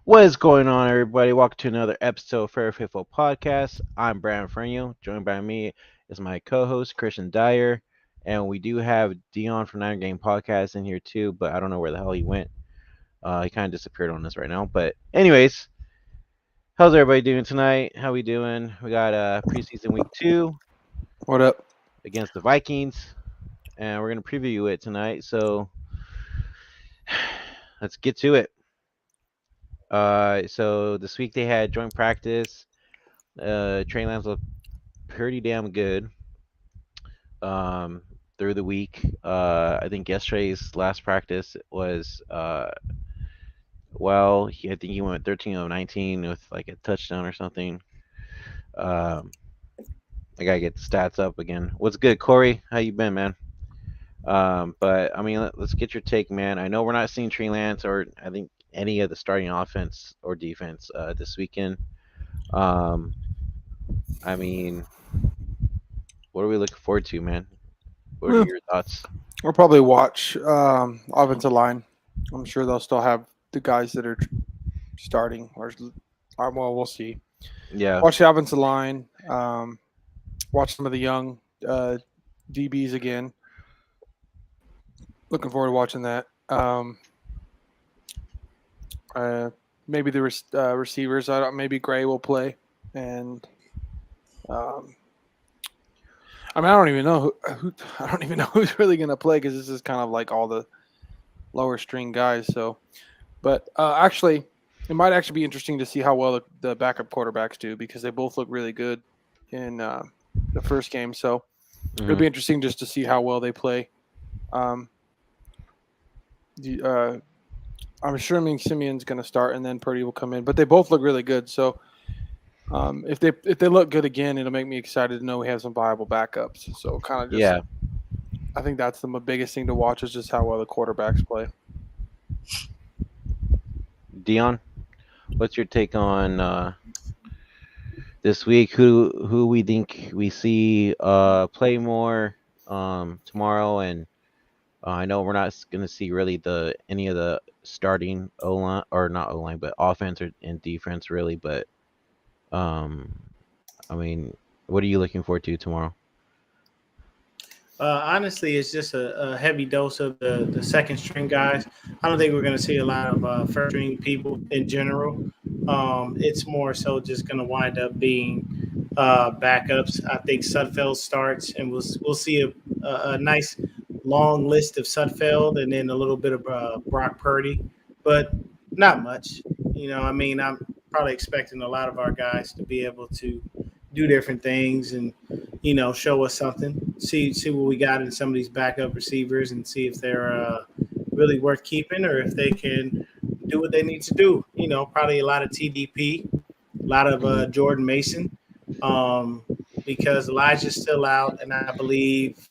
What is going on, everybody? Welcome to another episode of Fair Faithful Podcast. I'm Brandon Frenio. Joined by me is my co-host Christian Dyer, and we do have Dion from Nine Game Podcast in here too. But I don't know where the hell he went. He kind of disappeared on us right now. But anyways, how's everybody doing tonight? How we doing? We got preseason week 2 What up? against the Vikings, and we're gonna preview it tonight. So let's get to it. So this week they had joint practice. Trey Lance looked pretty damn good um, through the week. I think yesterday's last practice was I think he went 13 of 19 with like a touchdown or something. Um, I gotta get the stats up again. What's good, Corey? How you been, man? But I mean, let's get your take, man. I know we're not seeing Trey Lance or I think any of the starting offense or defense this weekend. Um, I mean, what are we looking forward to, man? What are Well, your thoughts? we'll probably watch offensive line. I'm sure they'll still have the guys that are starting, well, we'll see. Yeah, Watch the offensive line. Watch some of the young DBs again. Looking forward to watching that. Uh, Maybe the receivers. Maybe Gray will play, and um, I don't even know who I don't even know who's really going to play because this is kind of like all the lower string guys. So, but actually, it might actually be interesting to see how well the backup quarterbacks do because they both look really good in the first game. So it'll hmm be interesting just to see how well they play. Um, the, I'm assuming Simeon's going to start and then Purdy will come in, but they both look really good. So if they look good again, it'll make me excited to know we have some viable backups. So kind of just yeah. I think that's the biggest thing to watch is just how well the quarterbacks play. Dion, what's your take on this week? Who we think we see play more tomorrow? And I know we're not going to see really the any of the starting O line or not O line, but offense or and defense really. But um, I mean, what are you looking forward to tomorrow? Honestly, it's just a heavy dose of the second string guys. I don't think we're going to see a lot of first string people in general. It's more so just going to wind up being backups. I think Sudfeld starts, and we'll see a nice long list of Sudfeld, and then a little bit of Brock Purdy, but not much. I mean, I'm probably expecting a lot of our guys to be able to do different things and show us something. See what we got in some of these backup receivers and see if they're really worth keeping or if they can do what they need to do. Probably a lot of TDP, a lot of hmm Jordan Mason, um, because Elijah's still out, and I believe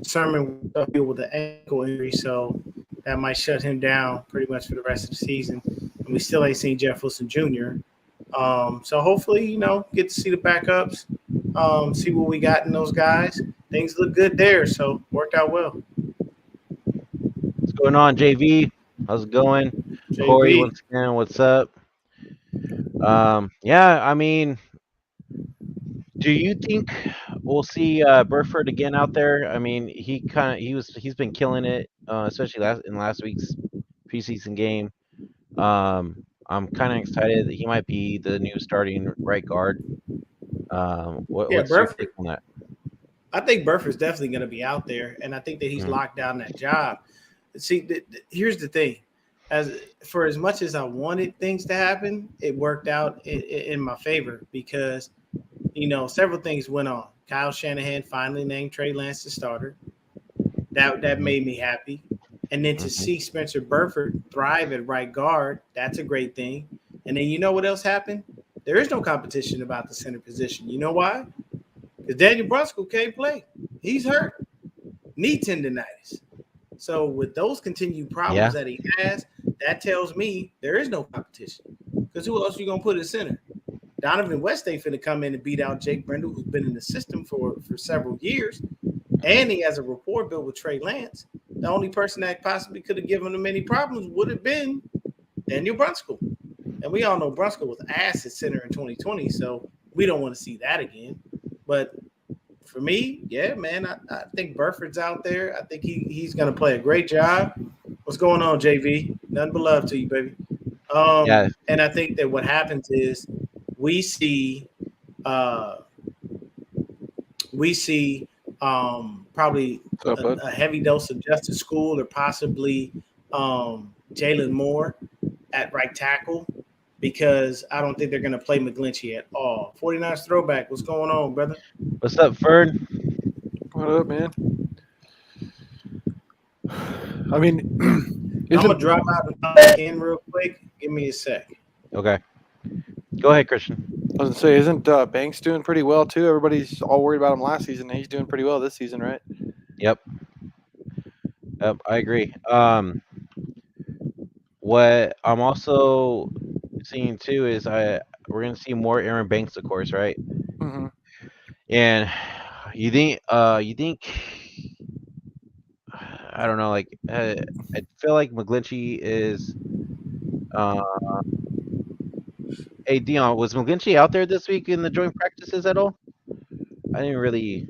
Sermon will deal with the ankle injury, so that might shut him down pretty much for the rest of the season. And we still ain't seen Jeff Wilson Jr. So hopefully, get to see the backups, see what we got in those guys. Things look good there, so worked out well. What's going on, JV? How's it going? Corey, JV. once again, what's up? Yeah, I mean, do you think we'll see Burford again out there? I mean, he's been killing it, especially last week's preseason game. I'm kind of excited that he might be the new starting right guard. Yeah, What's your take Burford. on that? I think Burford's definitely going to be out there, and I think that he's Mm, locked down that job. See, here's the thing: as much as I wanted things to happen, it worked out in my favor because several things went on. Kyle Shanahan finally named Trey Lance the starter. That mhm, made me happy. And then to mhm. see Spencer Burford thrive at right guard, that's a great thing. And then you know what else happened? There is no competition about the center position. You know why? Because Daniel Brunskill can't play. He's hurt. Knee tendonitis. So with those continued problems Yeah, that he has, that tells me there is no competition. Because who else are you gonna put at center? Donovan West ain't finna come in and beat out Jake Brendel, who's been in the system for several years, mhm. and he has a rapport built with Trey Lance. The only person that possibly could have given him any problems would have been Daniel Brunskill. And we all know Brunskill was ass at center in 2020, so we don't want to see that again. But for me, yeah, man, I think Burford's out there. I think he's going to play a great job. What's going on, JV? Nothing but love to you, baby. Yeah. And I think that what happens is we see probably a heavy dose of Justice School or possibly Jalen Moore at right tackle because I don't think they're going to play Mcglinchey at all. 49ers throwback. What's going on, brother? What's up, Fern? What up, man? I mean, I'm going to drop out and come back in real quick. Give me a sec. Okay. Go ahead, Christian. I was going to say, isn't Banks doing pretty well, too? Everybody's all worried about him last season, and he's doing pretty well this season, right? Yep, I agree. What I'm also seeing, too, is we're going to see more Aaron Banks, of course, right? Mm-hmm. And you think I don't know, like I feel like Mcglinchey is hey Deon, was Mcglinchey out there this week in the joint practices at all? I didn't really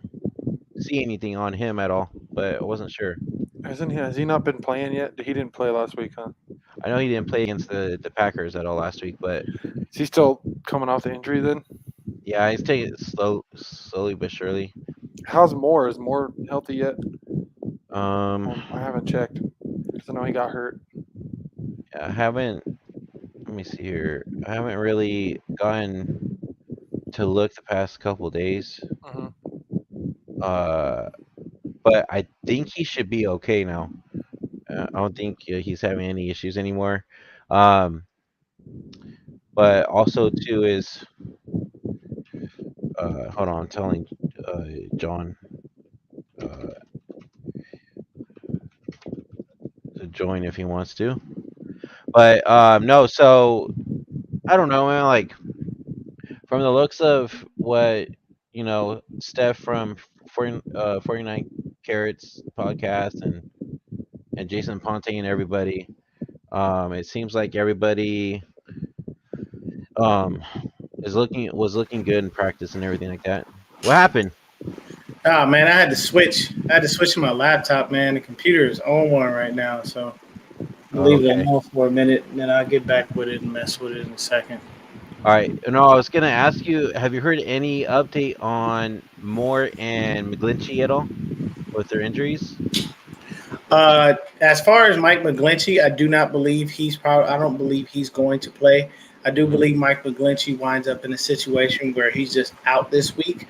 see anything on him at all, but I wasn't sure. Has he not been playing yet? He didn't play last week, huh? I know he didn't play against the Packers at all last week, but is he still coming off the injury then? Yeah, he's taking it slowly but surely. How's Moore? Is Moore healthy yet? I haven't checked because I know he got hurt. I haven't. Let me see here. I haven't really gotten to look the past couple of days. Mm-hmm. But I think he should be okay now. I don't think he's having any issues anymore. But also too is hold on, I'm telling John to join if he wants to. But no, so I don't know, man. Like from the looks of what Steph from 49 Carats podcast and Jason Ponte and everybody, it seems like everybody was looking good in practice and everything like that. What happened? Oh man, I had to switch to my laptop, man. The computer is on one right now, so I'll leave it alone for a minute, and then I'll get back with it and mess with it in a second. All right. No, I was gonna ask you, have you heard any update on Moore and Mcglinchey at all with their injuries? As far as Mike Mcglinchey, I do not believe I don't believe he's going to play. I do believe Mike Mcglinchey winds up in a situation where he's just out this week,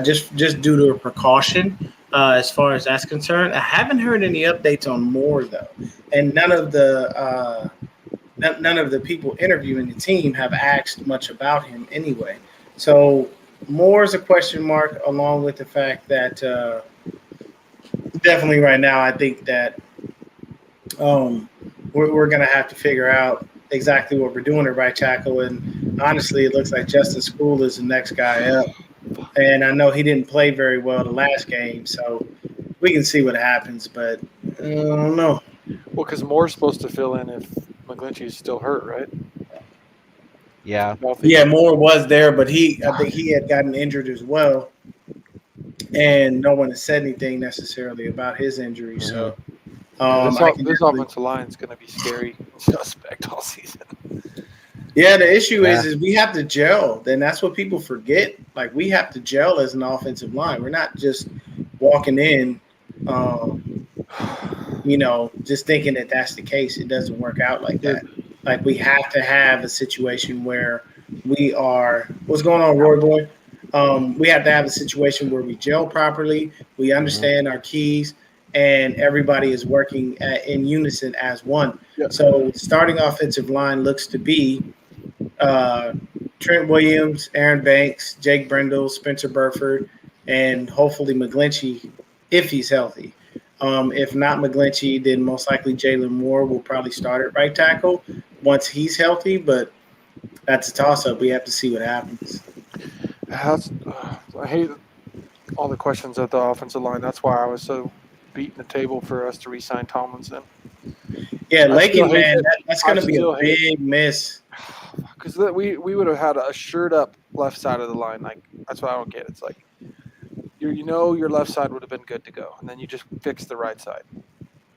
just due to a precaution. As far as that's concerned, I haven't heard any updates on Moore though, and none of the people interviewing the team have asked much about him anyway. So Moore is a question mark, along with the fact that definitely right now I think that we're going to have to figure out exactly what we're doing at right tackle. And honestly, it looks like Justin School is the next guy up. And I know he didn't play very well the last game, so we can see what happens. But I don't know. Well, because Moore's supposed to fill in if Mcglinchey's still hurt, right? Yeah. Yeah, Moore was there, but I think he had gotten injured as well. And no one has said anything necessarily about his injury. So this offensive line is going to be scary suspect all season. Yeah, the issue is we have to gel. Then that's what people forget. Like, we have to gel as an offensive line. We're not just walking in, just thinking that that's the case. It doesn't work out like that. Like, we have to have a situation where we are – what's going on, Roy Boy? We have to have a situation where we gel properly, we understand our keys, and everybody is working in unison as one. Yep. So starting offensive line looks to be Trent Williams, Aaron Banks, Jake Brendel, Spencer Burford, and hopefully Mcglinchey if he's healthy. If not Mcglinchey, then most likely Jalen Moore will probably start at right tackle once he's healthy, but that's a toss-up. We have to see what happens. I hate all the questions at the offensive line. That's why I was so beating the table for us to re-sign Tomlinson. Yeah, Lakin, man, that's going to be a big miss. because we would have had a shirt up left side of the line. Like that's what I don't get. It's like your left side would have been good to go, and then you just fix the right side.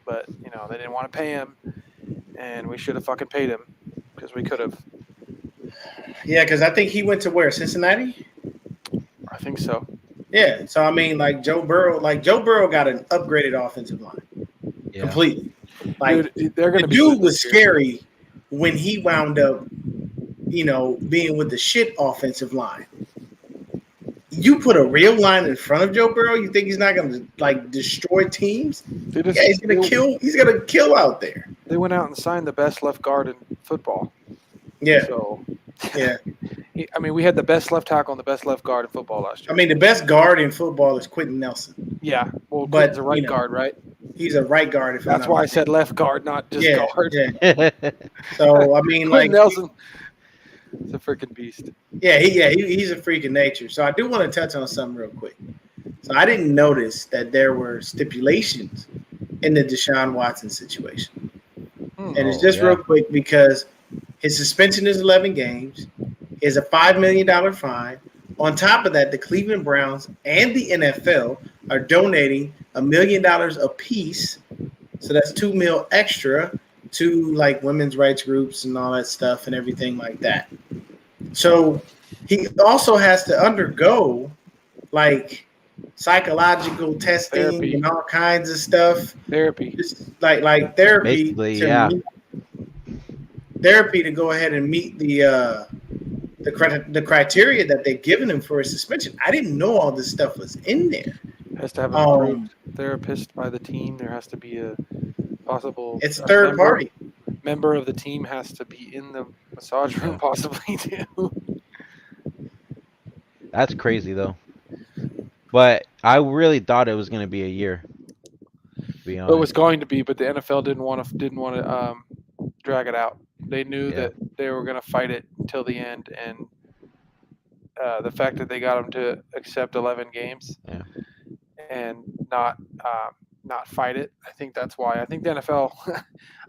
But they didn't want to pay him, and we should have fucking paid him because we could have. Yeah, because I think he went to where, Cincinnati? I think so. Yeah, so I mean, Joe Burrow got an upgraded offensive line completely. Dude, they're gonna the be dude was scary when he wound up, being with the shit offensive line. You put a real line in front of Joe Burrow, you think he's not gonna destroy teams? He's gonna kill. He's gonna kill out there. They went out and signed the best left guard in football. Yeah. So. Yeah. I mean, we had the best left tackle and the best left guard in football last year. I mean, the best guard in football is Quentin Nelson. Yeah, well, Quentin's a right guard, right? He's a right guard. That's why I said left guard, not just guard. Yeah. So I mean, Quentin Nelson is a freaking beast. Yeah, he's a freak of nature. So I do want to touch on something real quick. So I didn't notice that there were stipulations in the Deshaun Watson situation, and it's just real quick because his suspension is 11 games. Is a $5 million fine. On top of that, the Cleveland Browns and the NFL are donating $1 million apiece. So that's $2 million extra to women's rights groups and all that stuff and everything like that. So he also has to undergo psychological testing therapy. And all kinds of stuff. Therapy. Just like therapy. Basically, Therapy to go ahead and meet the criteria that they've given him for a suspension. I didn't know all this stuff was in there. Has to have an approved therapist by the team. There has to be a possible. It's third party. Member of the team has to be in the massage room, possibly too. That's crazy though. But I really thought it was going to be a year. It was going to be, but the NFL didn't want to drag it out. They knew that they were going to fight it until the end, and the fact that they got them to accept 11 games and not fight it, I think that's why. I think the NFL,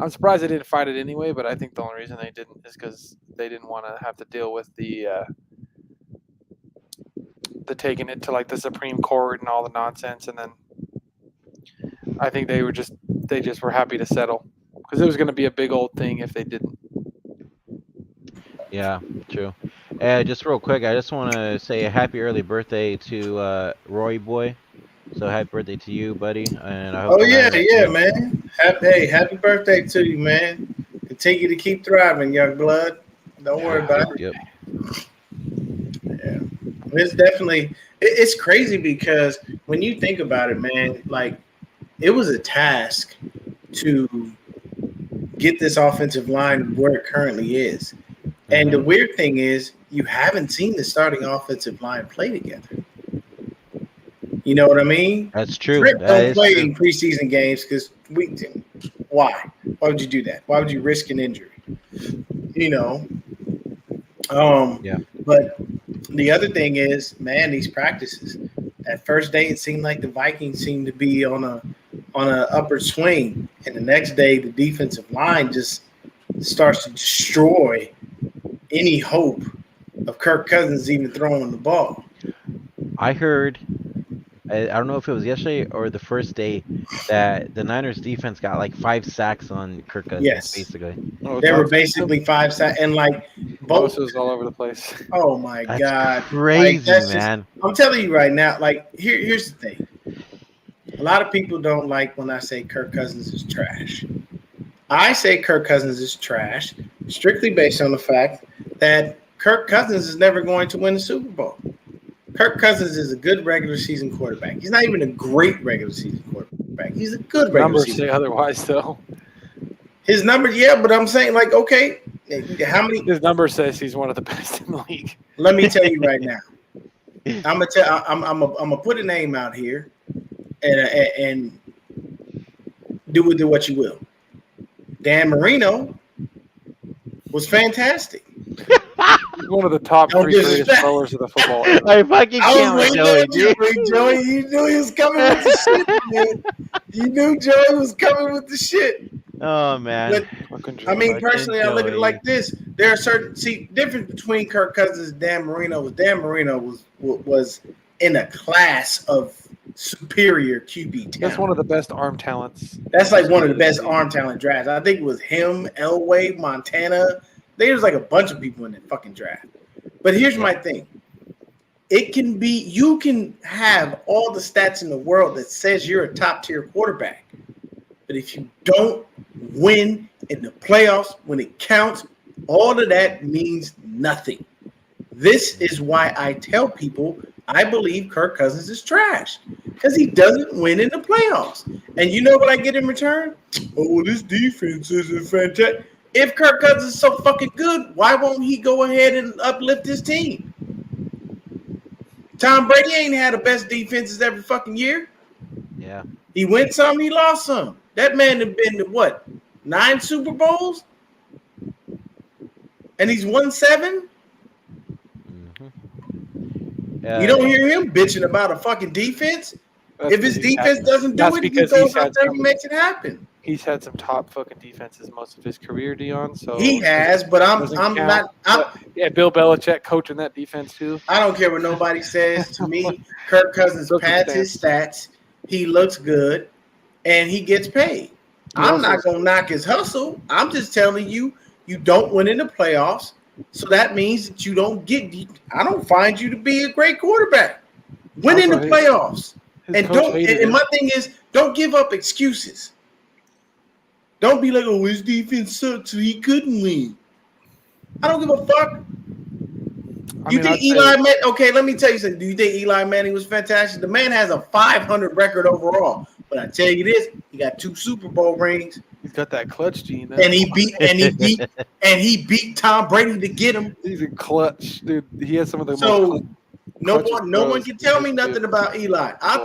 I'm surprised they didn't fight it anyway, but I think the only reason they didn't is because they didn't want to have to deal with the taking it to the Supreme Court and all the nonsense, and then I think they just were happy to settle because it was going to be a big old thing if they didn't. Yeah, true. Just real quick, I just want to say a happy early birthday to Roy Boy. So happy birthday to you, buddy. And I hope man. Happy birthday to you, man. Continue to keep thriving, young blood. Don't worry about it. Yep. Yeah. It's definitely it's crazy because when you think about it, man, it was a task to get this offensive line where it currently is. And the weird thing is you haven't seen the starting offensive line play together. You know what I mean? That's true. Rick don't play in preseason games because why? Why would you do that? Why would you risk an injury? But the other thing is, man, these practices. That first day, it seemed like the Vikings seemed to be on a upward swing, and the next day, the defensive line just starts to destroy any hope of Kirk Cousins even throwing the ball. I heard, I don't know if it was yesterday or the first day, that the Niners defense got 5 sacks on Kirk Cousins. Yes, basically. They were basically 5 sacks, and both was all over the place. Oh my God, crazy, man! I'm telling you right now. Here's the thing. A lot of people don't like when I say Kirk Cousins is trash. I say Kirk Cousins is trash strictly based on the fact that Kirk Cousins is never going to win the Super Bowl. Kirk Cousins is a good regular season quarterback. He's not even a great regular season quarterback. He's a good regular season. Numbers say otherwise, though. His numbers, but I'm saying, okay, how many? His number says he's one of the best in the league. Let me tell you right now. I'm gonna put a name out here, and do with it what you will. Dan Marino was fantastic. He's one of the top 3 greatest throwers of the football. I fucking can't with Joey, dude. Joey, you knew he was coming with the shit, man. You knew Joey was coming with the shit. Oh man. But I mean, personally, I look at it Joey. like this: there are certain difference between Kirk Cousins and Dan Marino. Dan Marino was in a class of superior QB talent. That's one of the best arm talents. That's like one of the best arm talent drafts. I think it was him, Elway, Montana. There's like a bunch of people in that fucking draft. But here's my thing. It can be, you can have all the stats in the world that says you're a top tier quarterback. But if you don't win in the playoffs when it counts, all of that means nothing. This is why I tell people I believe Kirk Cousins is trash. Because he doesn't win in the playoffs. And you know what I get in return? Oh, well, this defense isn't fantastic. If Kirk Cousins is so fucking good, why won't he go ahead and uplift his team? Tom Brady ain't had the best defenses every fucking year. Yeah. He wins some, he lost some. That man has been to what? 9 Super Bowls? And he's won 7? You don't hear him bitching about a fucking defense. If his defense doesn't do it, he goes out there and makes it happen. He's had some top fucking defenses most of his career, Deon. So he has, but I'm not. Yeah, Bill Belichick coaching that defense too. I don't care what nobody says. To me, Kirk Cousins pads his stats. He looks good, and he gets paid. I'm not gonna knock his hustle. I'm just telling you, you don't win in the playoffs. So that means that you don't get. I don't find you to be a great quarterback. Win in the playoffs, and don't. And my thing is, don't give up excuses. Don't be like, oh, his defense sucks, so he couldn't win. I don't give a fuck. You think Eli Manning? Okay, let me tell you something. Do you think Eli Manning was fantastic? The man has a 500 record overall. But I tell you this, he got 2 Super Bowl rings. He's got that clutch gene. And he beat Tom Brady to get him. He's a clutch, dude. He has some of the most no one can tell me nothing about Eli. I'll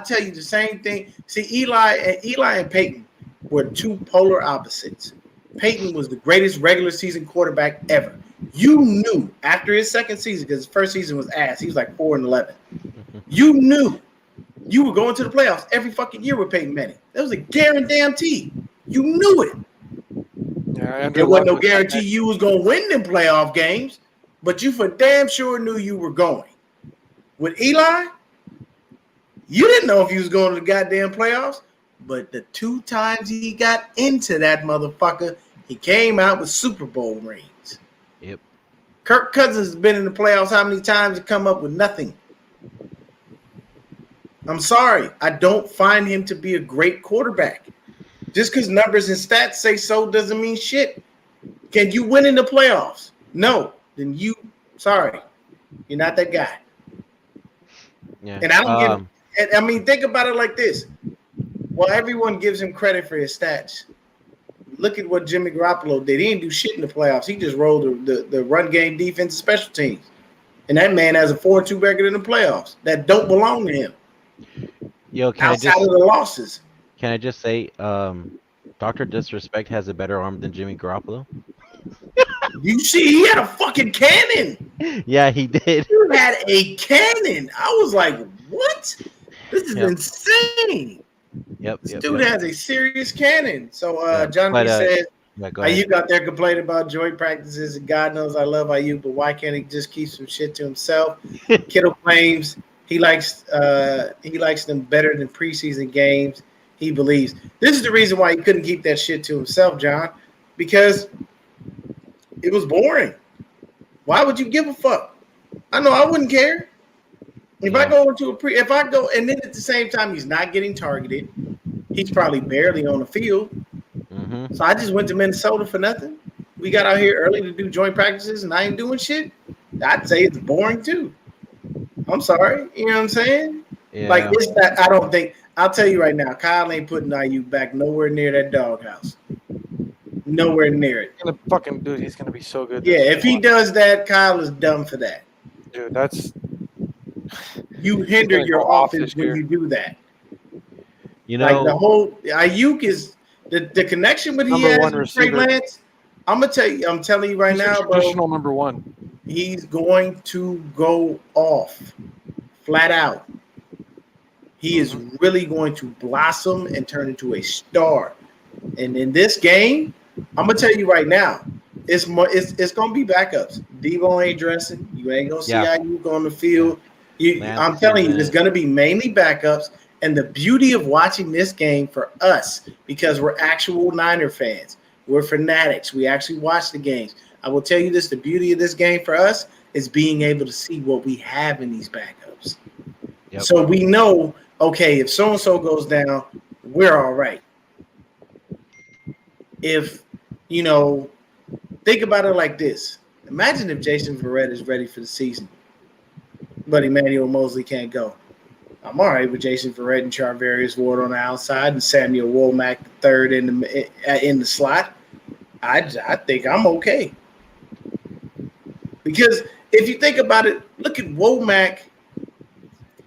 tell you the same thing. See, Eli and Peyton were 2 polar opposites. Peyton was the greatest regular season quarterback ever. You knew after his second season, because his first season was ass. He was like 4-11. You knew you were going to the playoffs every fucking year with Peyton Manning. That was a guarantee. You knew it. Yeah, there wasn't no guarantee you was going to win them playoff games, but you for damn sure knew you were going. With Eli, you didn't know if he was going to the goddamn playoffs, but the 2 times he got into that motherfucker, he came out with Super Bowl rings. Yep. Kirk Cousins has been in the playoffs how many times and come up with nothing? I'm sorry. I don't find him to be a great quarterback. Just because numbers and stats say so doesn't mean shit. Can you win in the playoffs? No. Then sorry. You're not that guy. Yeah. And I don't give. I mean, think about it like this. Well, everyone gives him credit for his stats. Look at what Jimmy Garoppolo did. He didn't do shit in the playoffs. He just rolled the run game, defense, and special teams. And that man has a 4-2 record in the playoffs that don't belong to him. Yo, outside of the losses. Can I just say, Dr. Disrespect has a better arm than Jimmy Garoppolo? You see, he had a fucking cannon. Yeah, he did. He had a cannon. I was like, what? This is insane. Yep. This dude has a serious cannon. So John B said, Ayuk out there complaining about joint practices, and God knows I love Ayuk, but why can't he just keep some shit to himself? Kittle claims he likes them better than preseason games. He believes this is the reason why he couldn't keep that shit to himself, John, because it was boring. Why would you give a fuck? I know I wouldn't care. If I go into and then at the same time he's not getting targeted, he's probably barely on the field. Mm-hmm. So I just went to Minnesota for nothing. We got out here early to do joint practices, and I ain't doing shit. I'd say it's boring too. I'm sorry, you know what I'm saying? Yeah. Like it's that I don't think. I'll tell you right now, Kyle ain't putting Ayuk back nowhere near that doghouse. Nowhere near it. He's gonna be so good. Yeah, if he does that, Kyle is dumb for that. Dude, that's you hinder your offense when you do that. You know, like the whole Ayuk is the connection with he has with Trey Lance. I'm telling you right now, bro. Traditional number 1. He's going to go off, flat out. He is really going to blossom and turn into a star. And in this game, I'm gonna tell you right now, it's gonna be backups. Debo ain't dressing. You ain't gonna see how you go on the field. I'm telling you, it's gonna be mainly backups. And the beauty of watching this game for us, because we're actual Niner fans, we're fanatics. We actually watch the games. I will tell you this: the beauty of this game for us is being able to see what we have in these backups. Yep. So we know, okay, if so and so goes down, we're all right. If think about it like this: imagine if Jason Verrett is ready for the season, but Emmanuel Mosley can't go. I'm all right with Jason Verrett and Charvarius Ward on the outside and Samuel Womack the third in the slot. I think I'm okay. Because if you think about it, look at Womack.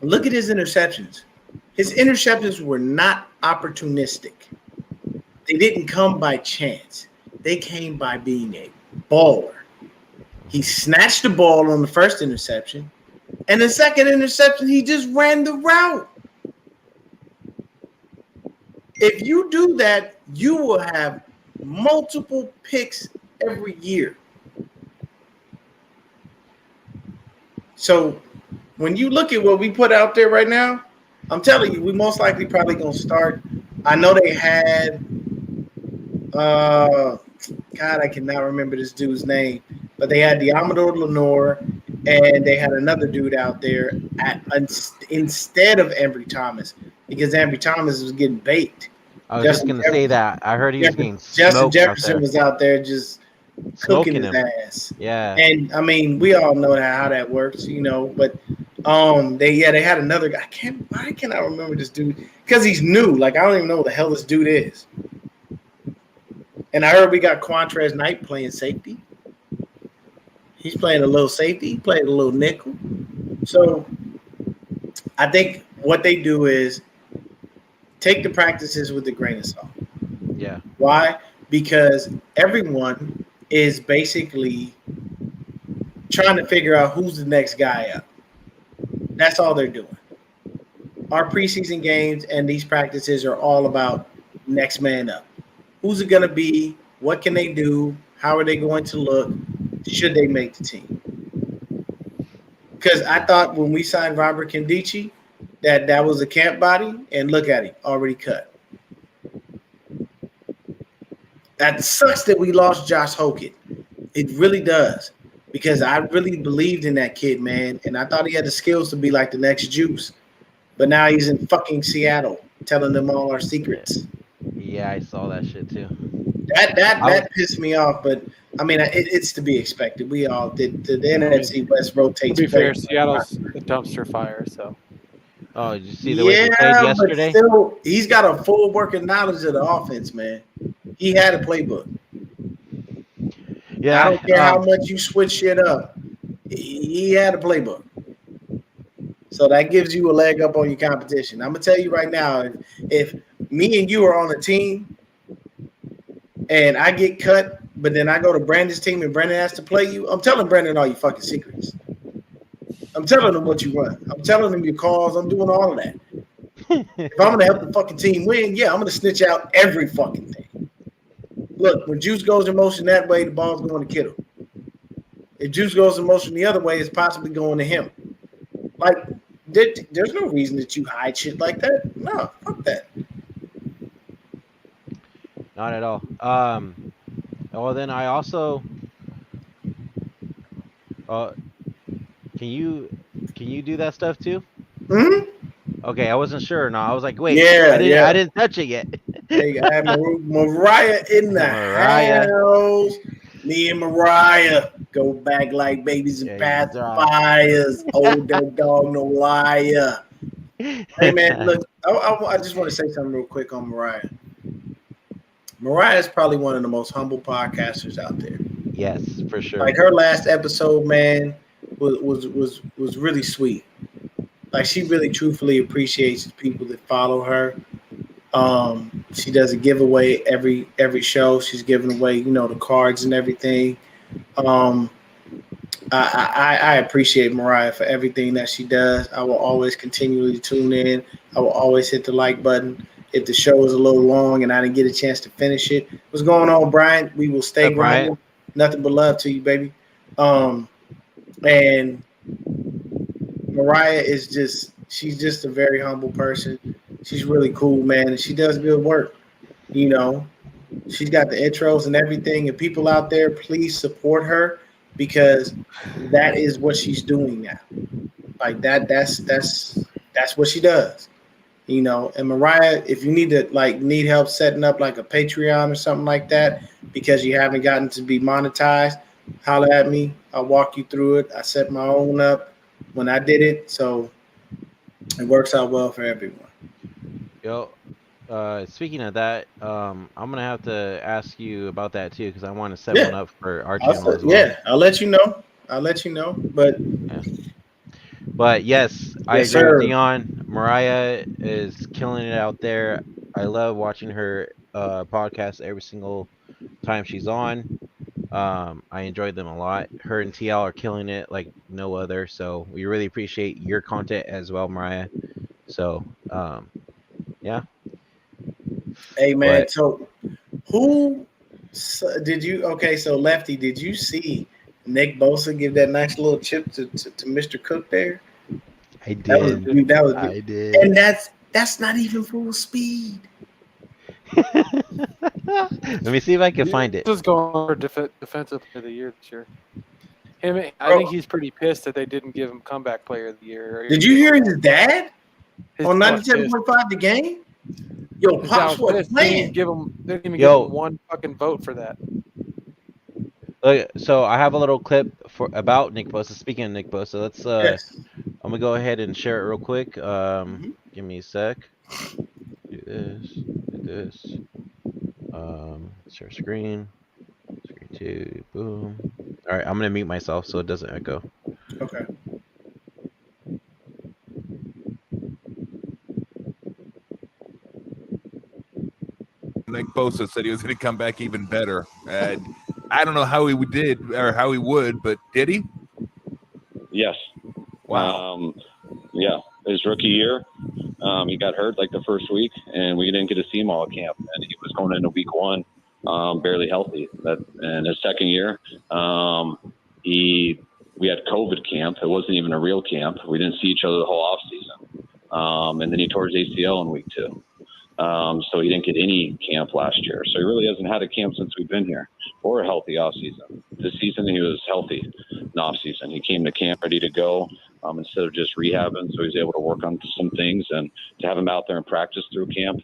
Look at his interceptions. His interceptions were not opportunistic. They didn't come by chance. They came by being a baller. He snatched the ball on the first interception. And the second interception, he just ran the route. If you do that, you will have multiple picks every year. So when you look at what we put out there right now, I'm telling you, we most likely probably going to start. I know they had, God, I cannot remember this dude's name, but they had Diamador Lenore, and they had another dude out there instead of Ambry Thomas, because Ambry Thomas was getting baked. I was just going to say that. I heard he was getting smoked. Justin Jefferson was out there just cooking his ass. Yeah. And I mean, we all know how that works, but they had another guy. Why can't I remember this dude? Because he's new. Like, I don't even know what the hell this dude is. And I heard we got Quantrez Knight playing safety. He's playing a little safety. He played a little nickel. So I think what they do is take the practices with a grain of salt. Yeah. Why? Because everyone is basically trying to figure out who's the next guy up. That's all they're doing. Our preseason games and these practices are all about next man up. Who's it going to be? What can they do? How are they going to look? Should they make the team? Because I thought when we signed Robert Kendichi that was a camp body, and look at him, already cut. That sucks that we lost Josh Hokett. It really does, because I really believed in that kid, man, and I thought he had the skills to be like the next Juice. But now he's in fucking Seattle telling them all our secrets. Yeah, I saw that shit too. That pissed me off, but I mean, it's to be expected. We all did. The NFC West rotates. To be fair, Seattle's a dumpster fire. So. Oh, did you see the way he played yesterday? But still, he's got a full working knowledge of the offense, man. He had a playbook. Yeah, I don't care how much you switch shit up. He had a playbook. So that gives you a leg up on your competition. I'm gonna tell you right now, if me and you are on a team and I get cut, but then I go to Brandon's team and Brandon has to play you, I'm telling Brandon all your fucking secrets. I'm telling him what you run. I'm telling him your calls. I'm doing all of that. If I'm gonna help the fucking team win, yeah, I'm gonna snitch out every fucking thing. Look, when Juice goes in motion that way, the ball's going to Kittle. If Juice goes in motion the other way, it's possibly going to him. Like, there's no reason that you hide shit like that. No, fuck that. Not at all. Well, then I also. Can you do that stuff too? Hmm? Okay, I wasn't sure. No, I was like, wait, yeah, I didn't touch it yet. Hey, I have Mariah in the house. Me and Mariah go back like babies and pacifiers. Old that dog, no liar. Hey man, look, I just want to say something real quick on Mariah. Mariah is probably one of the most humble podcasters out there. Yes, for sure. Like her last episode, man, was really sweet. Like she really truthfully appreciates the people that follow her. She does a giveaway every show. She's giving away, the cards and everything. I appreciate Mariah for everything that she does. I will always continually tune in. I will always hit the like button. if the show was a little long and I didn't get a chance to finish it. What's going on, Brian? We will stay grinding. Nothing but love to you, baby. And Mariah is she's just a very humble person. She's really cool, man, and she does good work. You know, she's got the intros and everything. And people out there, please support her because that is what she's doing now. Like that's what she does. You know, and Mariah, if you need help setting up like a Patreon or something like that because you haven't gotten to be monetized, holler at me. I'll walk you through it. I set my own up when I did it, so it works out well for everyone. Yo, speaking of that, I'm gonna have to ask you about that too because I want to set one up for our channel as well. Yeah, I'll let you know. But yes, I agree with Deon. Mariah is killing it out there. I love watching her podcast every single time she's on. I enjoyed them a lot. Her and TL are killing it like no other. So we really appreciate your content as well, Mariah. So yeah. Hey man, so who did you? Okay, so Lefty, did you see Nick Bosa give that nice little chip to Mr. Cook there? I did. I did. And that's not even full speed. Let me see if I can find it. Just going for defensive player of the year this year. I think he's pretty pissed that they didn't give him comeback player of the year. Did you hear his dad on 97.5 The Game? Yo, Pops was playing. They didn't even give him one fucking vote for that. So I have a little clip about Nick Bosa. Speaking of Nick Bosa, let's I'm gonna go ahead and share it real quick. Give me a sec. Do this. Share screen. Screen 2. Boom. All right, I'm gonna mute myself so it doesn't echo. Okay. Nick Bosa said he was going to come back even better. I don't know how he did or how he would, but did he? Yes. Wow. Yeah, his rookie year, he got hurt like the first week, and we didn't get to see him all at camp. And he was going into week 1, barely healthy. And his second year, we had COVID camp. It wasn't even a real camp. We didn't see each other the whole off season. And then he tore his ACL in week 2. So he didn't get any camp last year. So he really hasn't had a camp since we've been here or a healthy off season. This season he was healthy in off season. He came to camp ready to go instead of just rehabbing. So he was able to work on some things, and to have him out there and practice through camp.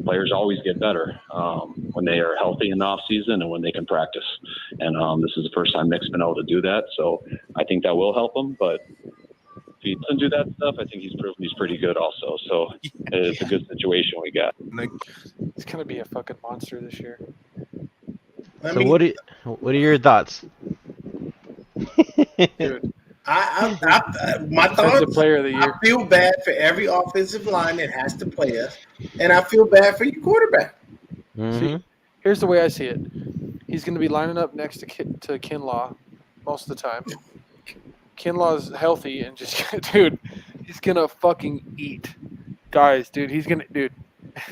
Players always get better when they are healthy in the off season and when they can practice. And this is the first time Nick's been able to do that. So I think that will help him, but if he doesn't do that stuff, I think he's proven he's pretty good also. So it's a good situation we got. He's going to be a fucking monster this year. So what are your thoughts? Dude, my thoughts, player of the year. I feel bad for every offensive line that has to play us, and I feel bad for your quarterback. Mm-hmm. See, here's the way I see it. He's going to be lining up next to Kinlaw most of the time. Kinlaw's healthy and just, dude, he's going to fucking eat. Guys, dude,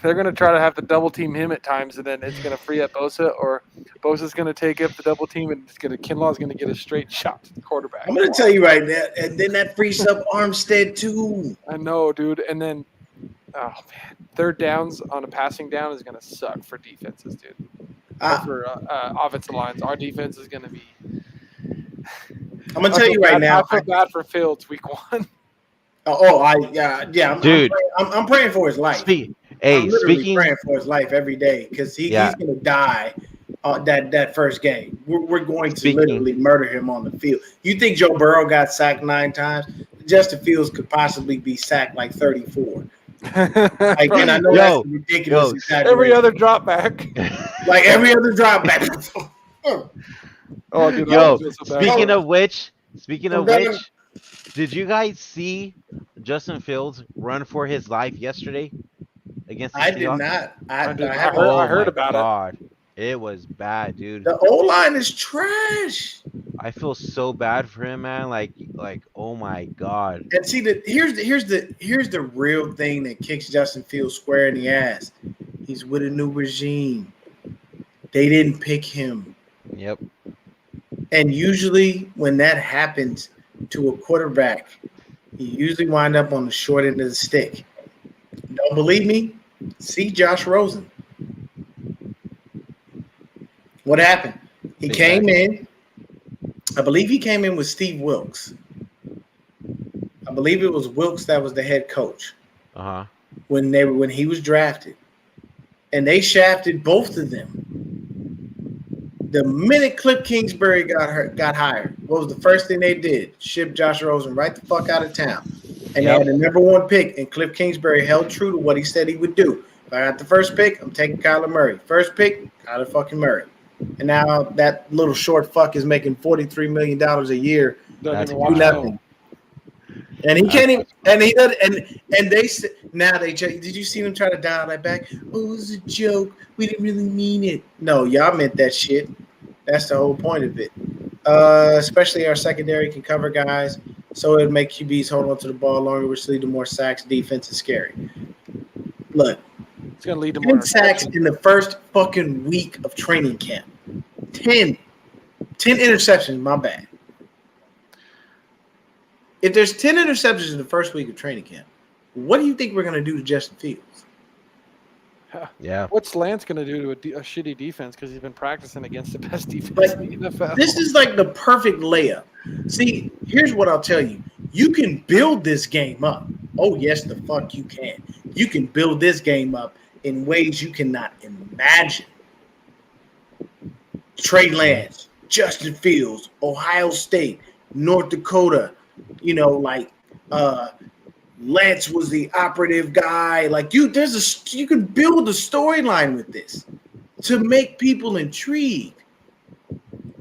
they're going to try to have to double team him at times, and then it's going to free up Bosa, or Bosa's going to take up the double team, and Kinlaw's going to get a straight shot to the quarterback. I'm going to tell you right now, and then that frees up Armstead too. I know, dude. And then, oh, man, third downs on a passing down is going to suck for defenses, dude. For offensive lines. Our defense is going to be... I'm gonna tell you right now. I feel bad for Fields week 1. Dude, I'm praying for his life. Speaking praying for his life every day because he's gonna die that first game. We're going to literally murder him on the field. You think Joe Burrow got sacked 9 times? Justin Fields could possibly be sacked like 34. And I know that's ridiculous. Every other drop back. Like every other drop back. Oh, dude, speaking of which, did you guys see Justin Fields run for his life yesterday against the Seahawks? Did not. I heard about it. It was bad, dude. The O-line is trash. I feel so bad for him, man. Like, oh my god. And see that here's the real thing that kicks Justin Fields square in the ass. He's with a new regime. They didn't pick him. Yep. And usually when that happens to a quarterback, you usually wind up on the short end of the stick. Don't believe me? See Josh Rosen. What happened? He came in. I believe he came in with Steve Wilkes. I believe it was Wilkes that was the head coach when he was drafted, and they shafted both of them. The minute Cliff Kingsbury got hired, what was the first thing they did? Ship Josh Rosen right the fuck out of town, and they had the number one pick. And Cliff Kingsbury held true to what he said he would do. If I got the first pick, I'm taking Kyler Murray. First pick, Kyler fucking Murray. And now that little short fuck is making $43 million a year. Doesn't even Do watch nothing. And he can't even. And he does. And they now they. Did you see them try to dial that back? Oh, it was a joke. We didn't really mean it. No, y'all meant that shit. That's the whole point of it. Especially our secondary can cover guys, so it'll make QBs hold on to the ball longer, which lead to more sacks. Defense is scary. Look, it's gonna lead to more 10 sacks in the first fucking week of training camp. 10 interceptions. My bad. If there's 10 interceptions in the first week of training camp, what do you think we're going to do to Justin Fields? Yeah. What's Lance going to do to a shitty defense because he's been practicing against the best defense in the NFL? This is like the perfect layup. See, here's what I'll tell you. You can build this game up. Oh, yes, the fuck you can. You can build this game up in ways you cannot imagine. Trey Lance, Justin Fields, Ohio State, North Dakota, Lance was the operative guy. Like you can build a storyline with this to make people intrigued.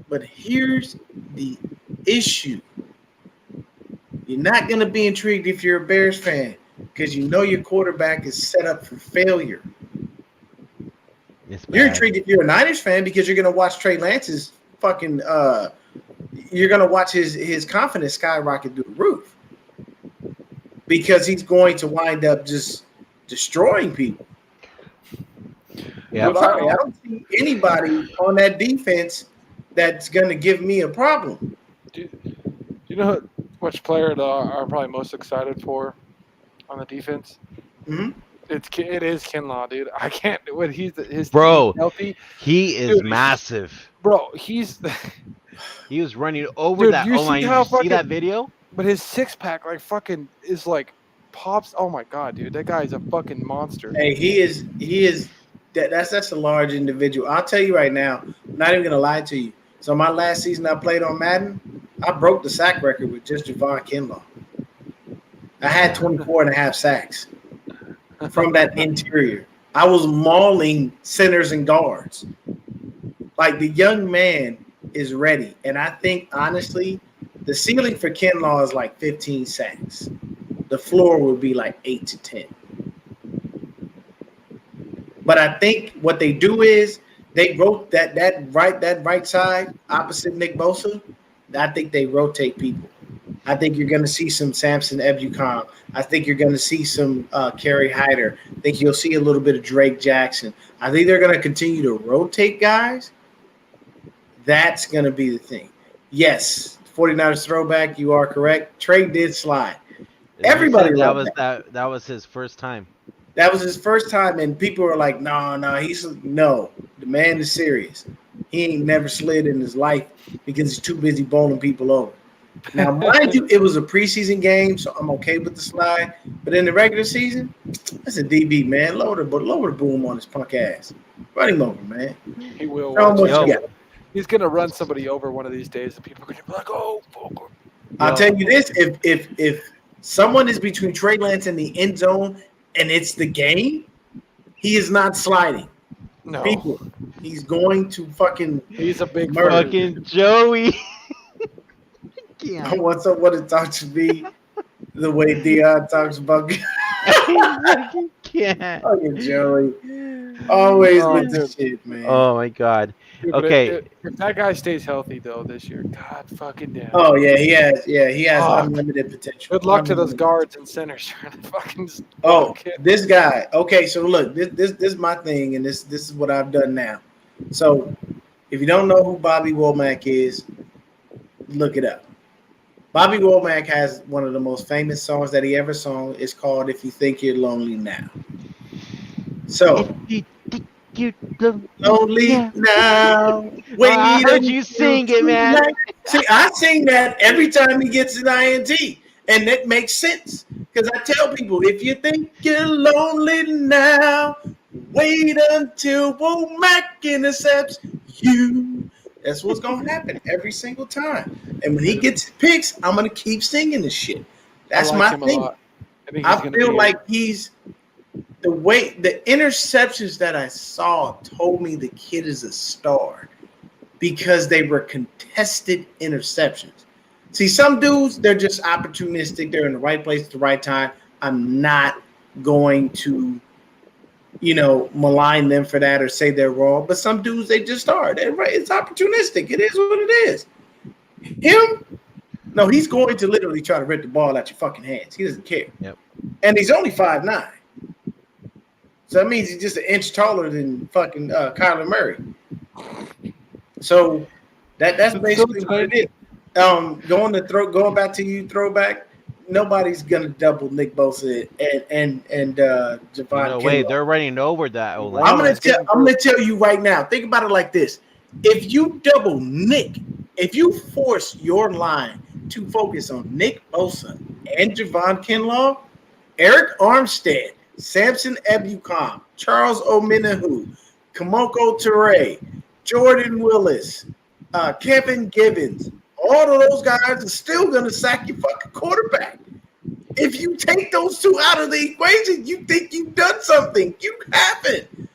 But here's the issue. You're not going to be intrigued if you're a Bears fan because you know your quarterback is set up for failure. You're intrigued if you're a Niners fan because you're going to watch Trey Lance's fucking you're going to watch his confidence skyrocket through the roof because he's going to wind up just destroying people. Yeah, I'm sorry, I don't see anybody on that defense that's going to give me a problem. Do you know which player are probably most excited for on the defense? Mm-hmm. It is Kinlaw, dude. I can't. When his bro, healthy, he is dude, massive. Bro, he was running over that O-line. Did you see that video? But his six-pack, like, fucking is like pops. Oh my god, dude, that guy is a fucking monster. Hey, he is. That's a large individual. I'll tell you right now. I'm not even gonna lie to you. So my last season I played on Madden, I broke the sack record with just Javon Kinlaw. I had 24 and a half sacks from that interior. I was mauling centers and guards. Like the young man is ready. And I think, honestly, the ceiling for Kinlaw is like 15 sacks. The floor would be like 8 to 10. But I think what they do is they wrote that right side opposite Nick Bosa. I think they rotate people. I think you're going to see some Samson Ebukam. I think you're going to see some Kerry Hyder. I think you'll see a little bit of Drake Jackson. I think they're going to continue to rotate guys. That's going to be the thing. Yes, 49ers throwback, you are correct. Trey did slide. Everybody that was his first time. That was his first time, and people were like, no, the man is serious. He ain't never slid in his life because he's too busy bowling people over. Now, mind you, it was a preseason game, so I'm okay with the slide. But in the regular season, that's a DB, man. Lower the boom on his punk ass. Run him over, man. He will. He's going to run somebody over one of these days, and people are going to be like, oh, fuck. I'll tell you this. If someone is between Trey Lance and the end zone and it's the game, he is not sliding. No. People, he's going to fucking He's a big murder. Fucking Joey. I want someone to talk to me the way Deon talks about can't. fucking Joey. Always Oh, with the dude. shit, man. Oh my God. Dude, but Okay. if that guy stays healthy though this year, God fucking damn. Oh yeah, he has Fuck. unlimited potential. Good luck to those Unlimited. guards and centers trying to fucking. Oh, this guy. Okay, so look, this is my thing, and this is what I've done now. So, if you don't know who Bobby Womack is, look it up. Bobby Womack has one of the most famous songs that he ever sung. It's called "If You Think You're Lonely Now." So, You lonely now. Wait, I heard you sing it, man. See, I sing that every time he gets an INT, and that makes sense because I tell people, if you think you're lonely now, wait until Womack intercepts you. That's what's gonna happen every single time. And when he gets picks, I'm gonna keep singing this shit. That's my thing. I feel like he's the interceptions that I saw told me the kid is a star because they were contested interceptions. See, some dudes, they're just opportunistic. They're in the right place at the right time. I'm not going to, malign them for that or say they're wrong. But some dudes, they just are. They're right. It's opportunistic. It is what it is. Him, no, he's going to literally try to rip the ball out your fucking hands. He doesn't care. Yep. And he's only 5'9". So that means he's just an inch taller than fucking Kyler Murray. So that's basically what it is. Going back to you, throwback. Nobody's gonna double Nick Bosa and Javon. No way, they're running over that. I'm gonna tell you right now. Think about it like this: if you double Nick, if you force your line to focus on Nick Bosa and Javon Kinlaw, Eric Armstead, Samson Ebukam, Charles Omenihu, Kamoko Toure, Jordan Willis, Kevin Givens, all of those guys are still going to sack your fucking quarterback. If you take those two out of the equation, you think you've done something. You haven't.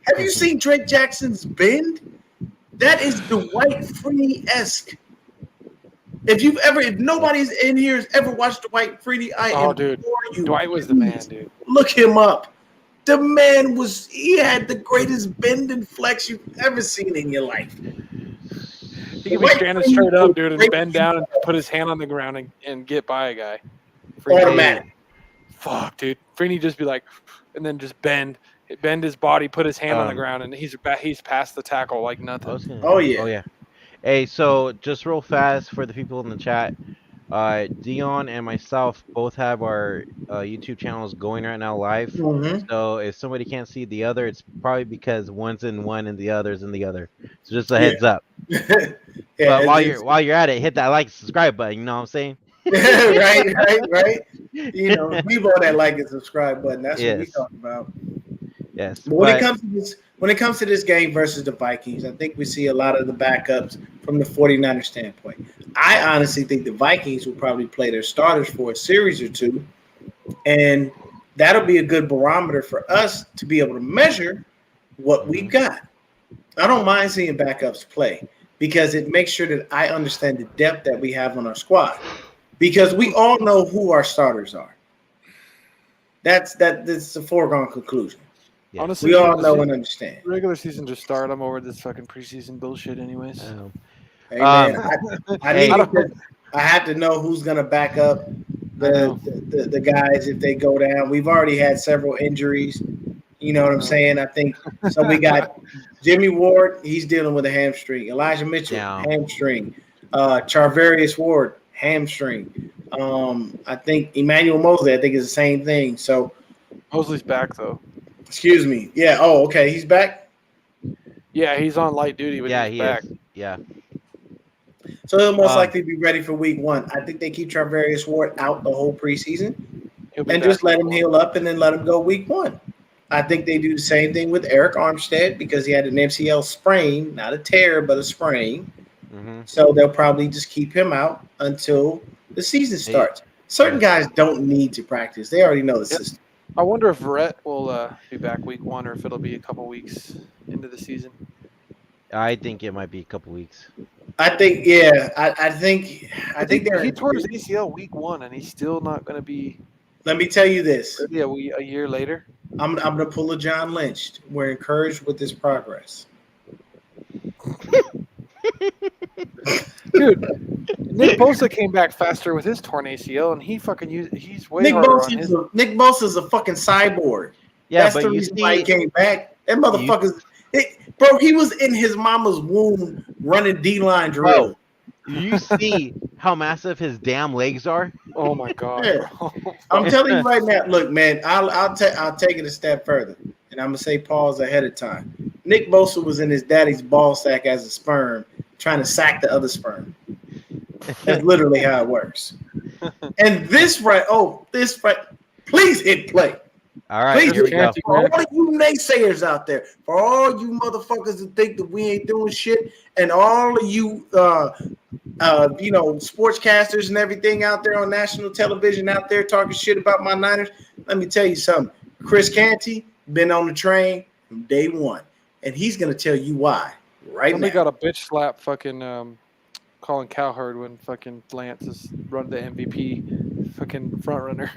Have you seen Drake Jackson's bend? That is Dwight Freeney-esque. If nobody's in here has ever watched Dwight Freeney, Dwight was the man, dude. Look him up. The man he had the greatest bend and flex you've ever seen in your life. He can be standing straight up, dude, and bend down and put his hand on the ground and get by a guy. Automatic. Fuck, dude. Freeney just be like, and then just bend his body, put his hand on the ground, and he's past the tackle like nothing. Oh yeah. Hey, so just real fast for the people in the chat, Deon and myself both have our YouTube channels going right now live. Mm-hmm. So if somebody can't see the other, it's probably because one's in one and the other's in the other. So just a heads up. But while you're at it, hit that like and subscribe button. You know what I'm saying? right. We want that like and subscribe button. That's what we talk about. Yes. But when it comes to this game versus the Vikings, I think we see a lot of the backups from the 49ers standpoint. I honestly think the Vikings will probably play their starters for a series or two, and that'll be a good barometer for us to be able to measure what we've got. I don't mind seeing backups play because it makes sure that I understand the depth that we have on our squad, because we all know who our starters are. That's a foregone conclusion. Yeah. Honestly, we all know and understand. Regular season just started. I'm over this fucking preseason bullshit, anyways. Hey man, I have to know who's gonna back up the guys if they go down. We've already had several injuries. You know what I'm saying? I think so. We got Jimmy Ward. He's dealing with a hamstring. Elijah Mitchell, hamstring. Charvarius Ward, hamstring. I think Emmanuel Mosley. I think is the same thing. So Mosley's back though. Excuse me. Yeah. Oh, okay. He's back. Yeah, he's on light duty, but he's back. Yeah. So he'll most likely be ready for week 1. I think they keep Charvarius Ward out the whole preseason and just let him heal up and then let him go week 1. I think they do the same thing with Eric Armstead because he had an MCL sprain, not a tear, but a sprain. Mm-hmm. So they'll probably just keep him out until the season starts. Certain guys don't need to practice. They already know the system. I wonder if Verrett will be back week 1 or if it'll be a couple weeks into the season. I think it might be a couple weeks. I think, yeah. I think he tore his ACL week 1, and he's still not going to be. Let me tell you this. Yeah, a year later. I'm going to pull a John Lynch. We're encouraged with this progress. Dude, Nick Bosa came back faster with his torn ACL, and he's way Nick harder on his. Nick Bosa's a fucking cyborg. Yeah, That's but the you reason see, why he came back. That motherfucker's bro. He was in his mama's womb running D-line drill. You see how massive his damn legs are? Oh my god! Yeah. I'm telling you right now. Look, man, I'll take it a step further, and I'm gonna say pause ahead of time. Nick Bosa was in his daddy's ball sack as a sperm, trying to sack the other sperm. That's literally how it works. And this right, please hit play. All right, please here we go. For all of you naysayers out there, for all you motherfuckers that think that we ain't doing shit, and all of you, sportscasters and everything out there on national television out there talking shit about my Niners, let me tell you something. Chris Canty been on the train from day one, and he's gonna tell you why right now. Somebody got a bitch slap fucking Colin Cowherd when fucking Lance is run the MVP fucking front runner.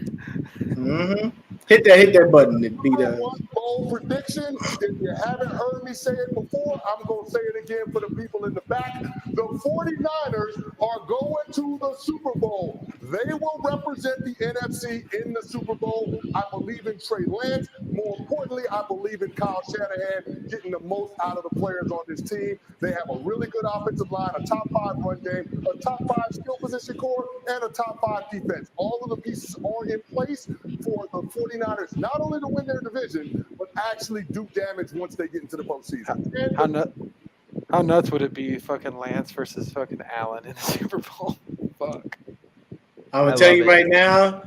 Mm-hmm. Hit that button that beat us. One bold prediction. If you haven't heard me say it before, I'm going to say it again for the people in the back. The 49ers are going to the Super Bowl. They will represent the NFC in the Super Bowl. I believe in Trey Lance. More importantly, I believe in Kyle Shanahan getting the most out of the players on this team. They have a really good offensive line, a top 5 run game, a top 5 skill position core, and a top 5 defense. All of the pieces are in place for the 49ers not only to win their division, but actually do damage once they get into the postseason. How nuts would it be fucking Lance versus fucking Allen in the Super Bowl? Fuck. I'm going to tell you right now,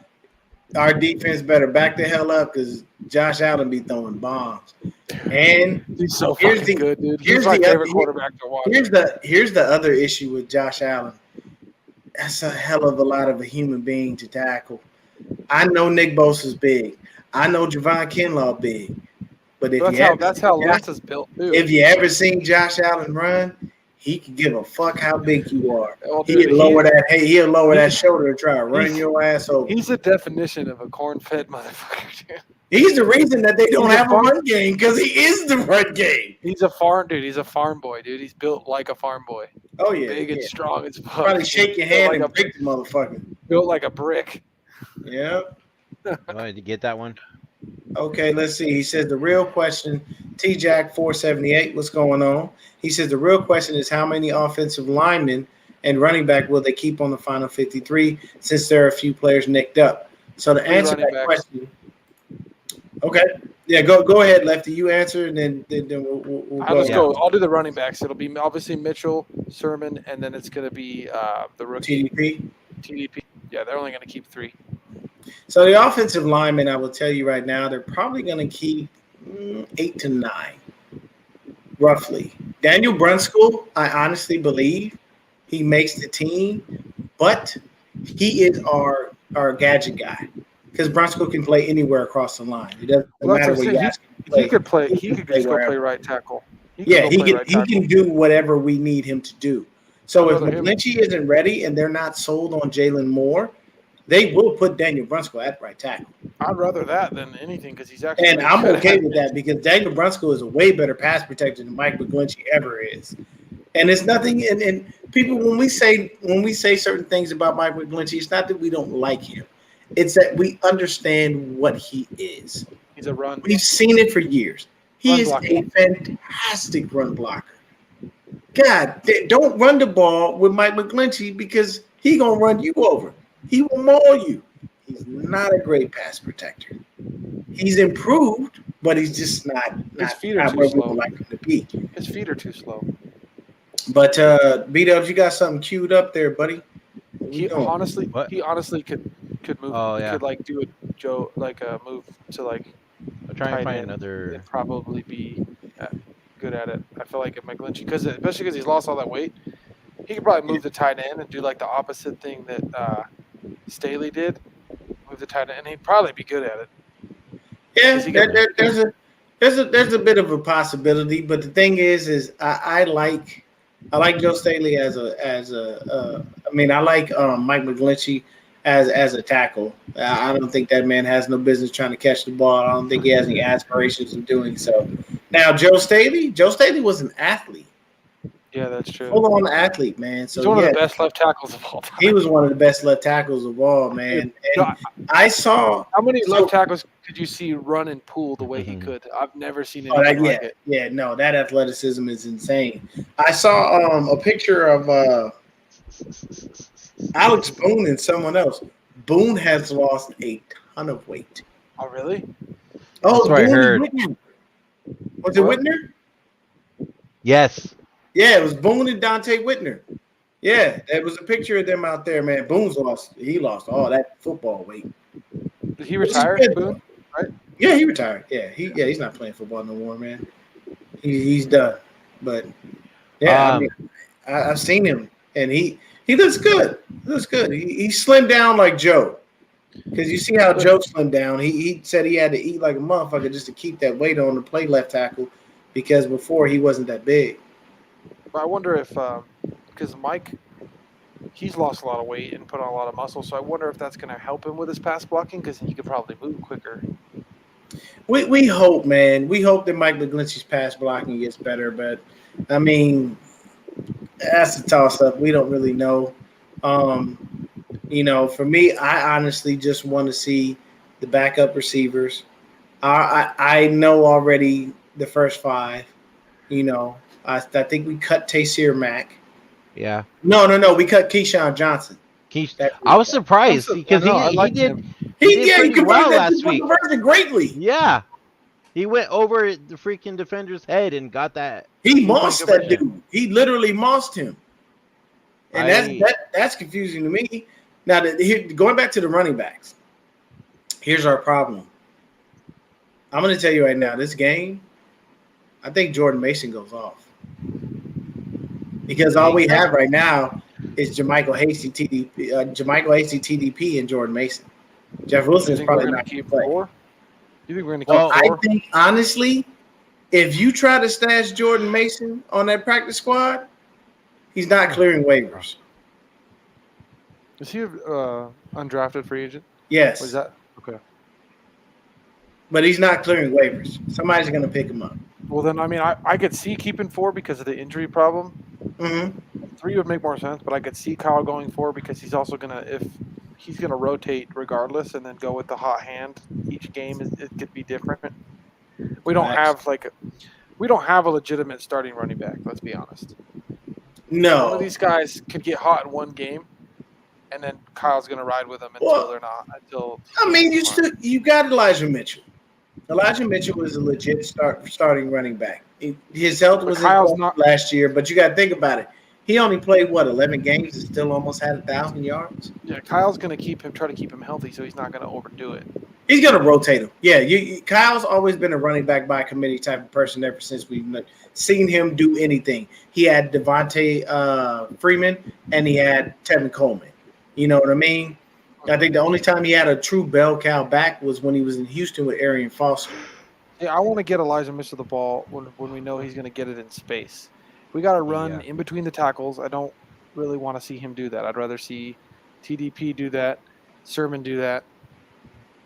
our defense better back the hell up because Josh Allen be throwing bombs. And he's so fucking good, dude. He's my favorite quarterback to watch. Here's the other issue with Josh Allen. That's a hell of a lot of a human being to tackle. I know Nick Bosa's big. I know Javon Kinlaw big. But that's how Lance is built, too. If you ever seen Josh Allen run, he can give a fuck how big you are. He'll lower that shoulder and try to run your ass over. He's the definition of a corn-fed motherfucker, dude. He's the reason that they don't have a run game because he is the run game. He's a farm dude. He's a farm boy, dude. He's built like a farm boy. Oh yeah, big and strong as fuck. Probably shake your hand and break the motherfucker. Built like a brick. Yep. Did you get that one? Okay, let's see. He says the real question, T-Jack 478, what's going on? He says the real question is how many offensive linemen and running back will they keep on the final 53 since there are a few players nicked up? So to answer that question, okay, yeah, go ahead, Lefty. You answer, and then we'll go. I'll do the running backs. It'll be obviously Mitchell, Sermon, and then it's going to be the rookie TDP. Yeah, they're only going to keep 3. So the offensive linemen, I will tell you right now, they're probably going to keep 8 to 9, roughly. Daniel Brunskill, I honestly believe he makes the team, but he is our gadget guy because Brunskill can play anywhere across the line. It doesn't matter what you ask him to play. He could just go play right tackle. He can do whatever we need him to do. So if Mcglinchey isn't ready and they're not sold on Jalen Moore, they will put Daniel Brunskill at right tackle. I'd rather that than anything because he's actually. And I'm okay with that because Daniel Brunskill is a way better pass protector than Mike Mcglinchey ever is. And it's nothing. And people, when we say certain things about Mike Mcglinchey, it's not that we don't like him. It's that we understand what he is. He's a run. We've seen it for years. He is a fantastic run blocker. God, don't run the ball with Mike Mcglinchey because he's gonna run you over. He will maul you. He's not a great pass protector. He's improved, but he's just not where we would like him to be. His feet are too slow. But B-Dubs, you got something queued up there, buddy. He honestly could move. Oh, yeah. He could do a move to I'm trying to find another. And probably be good at it. I feel like if Mcglinchey, especially because he's lost all that weight, he could probably move the tight end and do like the opposite thing that Staley did, move the tight end, and he'd probably be good at it. Yeah, there's a bit of a possibility, but the thing is I like Joe Staley I like Mike Mcglinchey as a tackle. I don't think that man has no business trying to catch the ball. I don't think he has any aspirations of doing so. Now, Joe Staley was an athlete. Yeah, that's true. Full on athlete, man. So he's one of the best left tackles of all time. He was one of the best left tackles of all, man. And I saw how many left tackles could you see run and pull the way he could? I've never seen anything like it. Yeah, no, that athleticism is insane. I saw a picture of Alex Boone and someone else. Boone has lost a ton of weight. Oh, really? Oh, that's what I heard. Was it Whitner? Yes. Yeah, it was Boone and Dante Whitner. Yeah, there was a picture of them out there, man. Boone's lost all that football weight. Did he retire, Boone? Right? Yeah, he retired. Yeah, he's not playing football no more, man. He's done. But yeah, I've seen him, and he looks good. He looks good. He slimmed down like Joe. Because you see how Joe slimmed down. He said he had to eat like a motherfucker just to keep that weight on to play left tackle, because before he wasn't that big. I wonder if because Mike, he's lost a lot of weight and put on a lot of muscle, so I wonder if that's going to help him with his pass blocking, because he could probably move quicker. We hope, man. We hope that Mike Mcglinchey's pass blocking gets better, but I mean, that's a toss-up. We don't really know. For me, I honestly just want to see the backup receivers. I know already the first five. I think we cut Taysir Mack. Yeah. No. We cut Keyshawn Johnson. I was surprised because he did pretty well last week. Greatly. Yeah. He went over the freaking defender's head and got that. He mossed that dude. He literally mossed him. And that's confusing to me. Now, going back to the running backs, here's our problem. I'm going to tell you right now, this game, I think Jordan Mason goes off. Because all we have right now is Jermichael Hasty, TDP, and Jordan Mason. Jeff Wilson is probably not going to play. You think we're going to keep four? I think, honestly, if you try to stash Jordan Mason on that practice squad, he's not clearing waivers. Is he undrafted free agent? Yes. Was that okay? But he's not clearing waivers. Somebody's going to pick him up. Well, then, I mean, I could see keeping 4 because of the injury problem. Mm-hmm. 3 would make more sense, but I could see Kyle going 4 because he's also if he's gonna rotate regardless and then go with the hot hand. Each game it could be different. We don't have a legitimate starting running back. Let's be honest. No, one of these guys could get hot in one game, and then Kyle's gonna ride with them until they're not. I mean, you got Elijah Mitchell. Elijah Mitchell was a legit starting running back. His health was not last year, but you got to think about it. He only played 11 games and still almost had 1,000 yards. Yeah, Kyle's going to try to keep him healthy, so he's not going to overdo it. He's going to rotate him. Yeah, Kyle's always been a running back by committee type of person ever since we've seen him do anything. He had Devontae Freeman and he had Tevin Coleman. You know what I mean? I think the only time he had a true bell cow back was when he was in Houston with Arian Foster. Yeah, I want to get Elijah Mitchell the ball when we know he's going to get it in space. We got to run in between the tackles. I don't really want to see him do that. I'd rather see TDP do that, Sermon do that.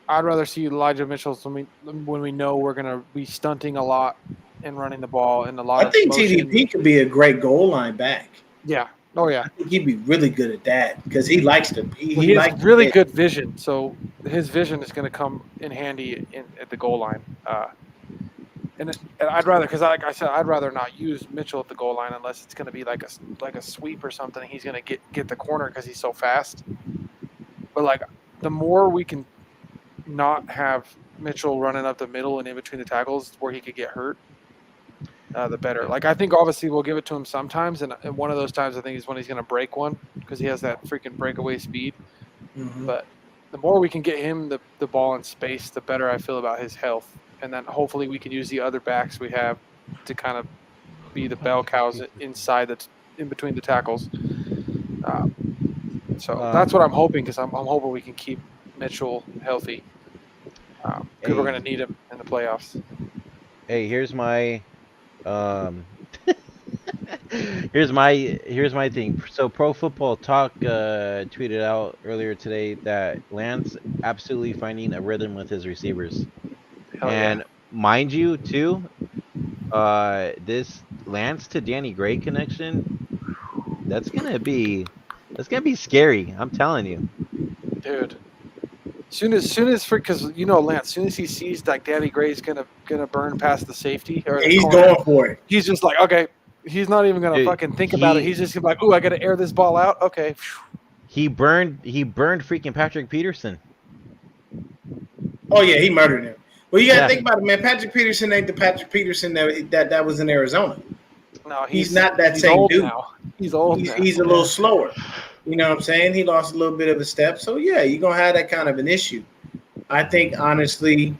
I'd rather see Elijah Mitchell when we know we're going to be stunting a lot and running the ball and a lot of motion. TDP could be a great goal line back. Yeah. Oh, yeah. I think he'd be really good at that because he likes to be. He has really good vision, so his vision is going to come in handy at the goal line. And I'd rather, because like I said, I'd rather not use Mitchell at the goal line unless it's going to be like a sweep or something. He's going to get the corner because he's so fast. But the more we can not have Mitchell running up the middle and in between the tackles where he could get hurt, the better. I think obviously we'll give it to him sometimes, and one of those times I think is when he's going to break one because he has that freaking breakaway speed. Mm-hmm. But the more we can get him the ball in space, the better I feel about his health. And then hopefully we can use the other backs we have to kind of be the bell cows inside in between the tackles. So that's what I'm hoping because I'm hoping we can keep Mitchell healthy because we're going to need him in the playoffs. Hey, here's my Here's my thing. So Pro Football Talk tweeted out earlier today that Lance absolutely finding a rhythm with his receivers. Hell And mind you, too, this Lance to Danny Gray connection, that's gonna be scary. I'm telling you. dude. Soon as because Lance, as soon as he sees like Danny Gray's gonna burn past the safety or the He's corner, going for it. he's just like, okay. He's not even gonna Dude, fucking think about it. He's just gonna be like, "Ooh, I gotta air this ball out." Okay. He burned freaking Patrick Peterson. Oh yeah, he murdered him. Well, you gotta Yeah. think about it, man. Patrick Peterson ain't the Patrick Peterson that was in Arizona. No, He's not that he's same old dude. now. He's old. now. He's a little slower. You know what I'm saying? He lost a little bit of a step. So yeah, you're gonna have that kind of an issue. I think honestly,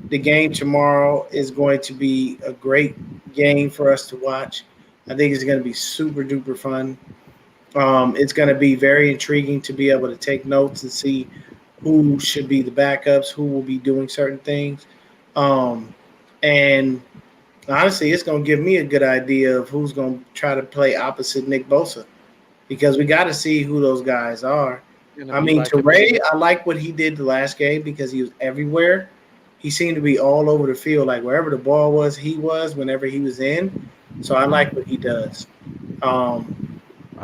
the game tomorrow is going to be a great game for us to watch. I think it's going to be super duper fun. It's going to be very intriguing to be able to take notes and see who should be the backups, who will be doing certain things. And honestly, it's going to give me a good idea of who's going to try to play opposite Nick Bosa because we got to see who those guys are. I mean, Teray, I like what he did the last game because he was everywhere. He seemed to be all over the field, like wherever the ball was, he was whenever he was in. So I like what he does. I'm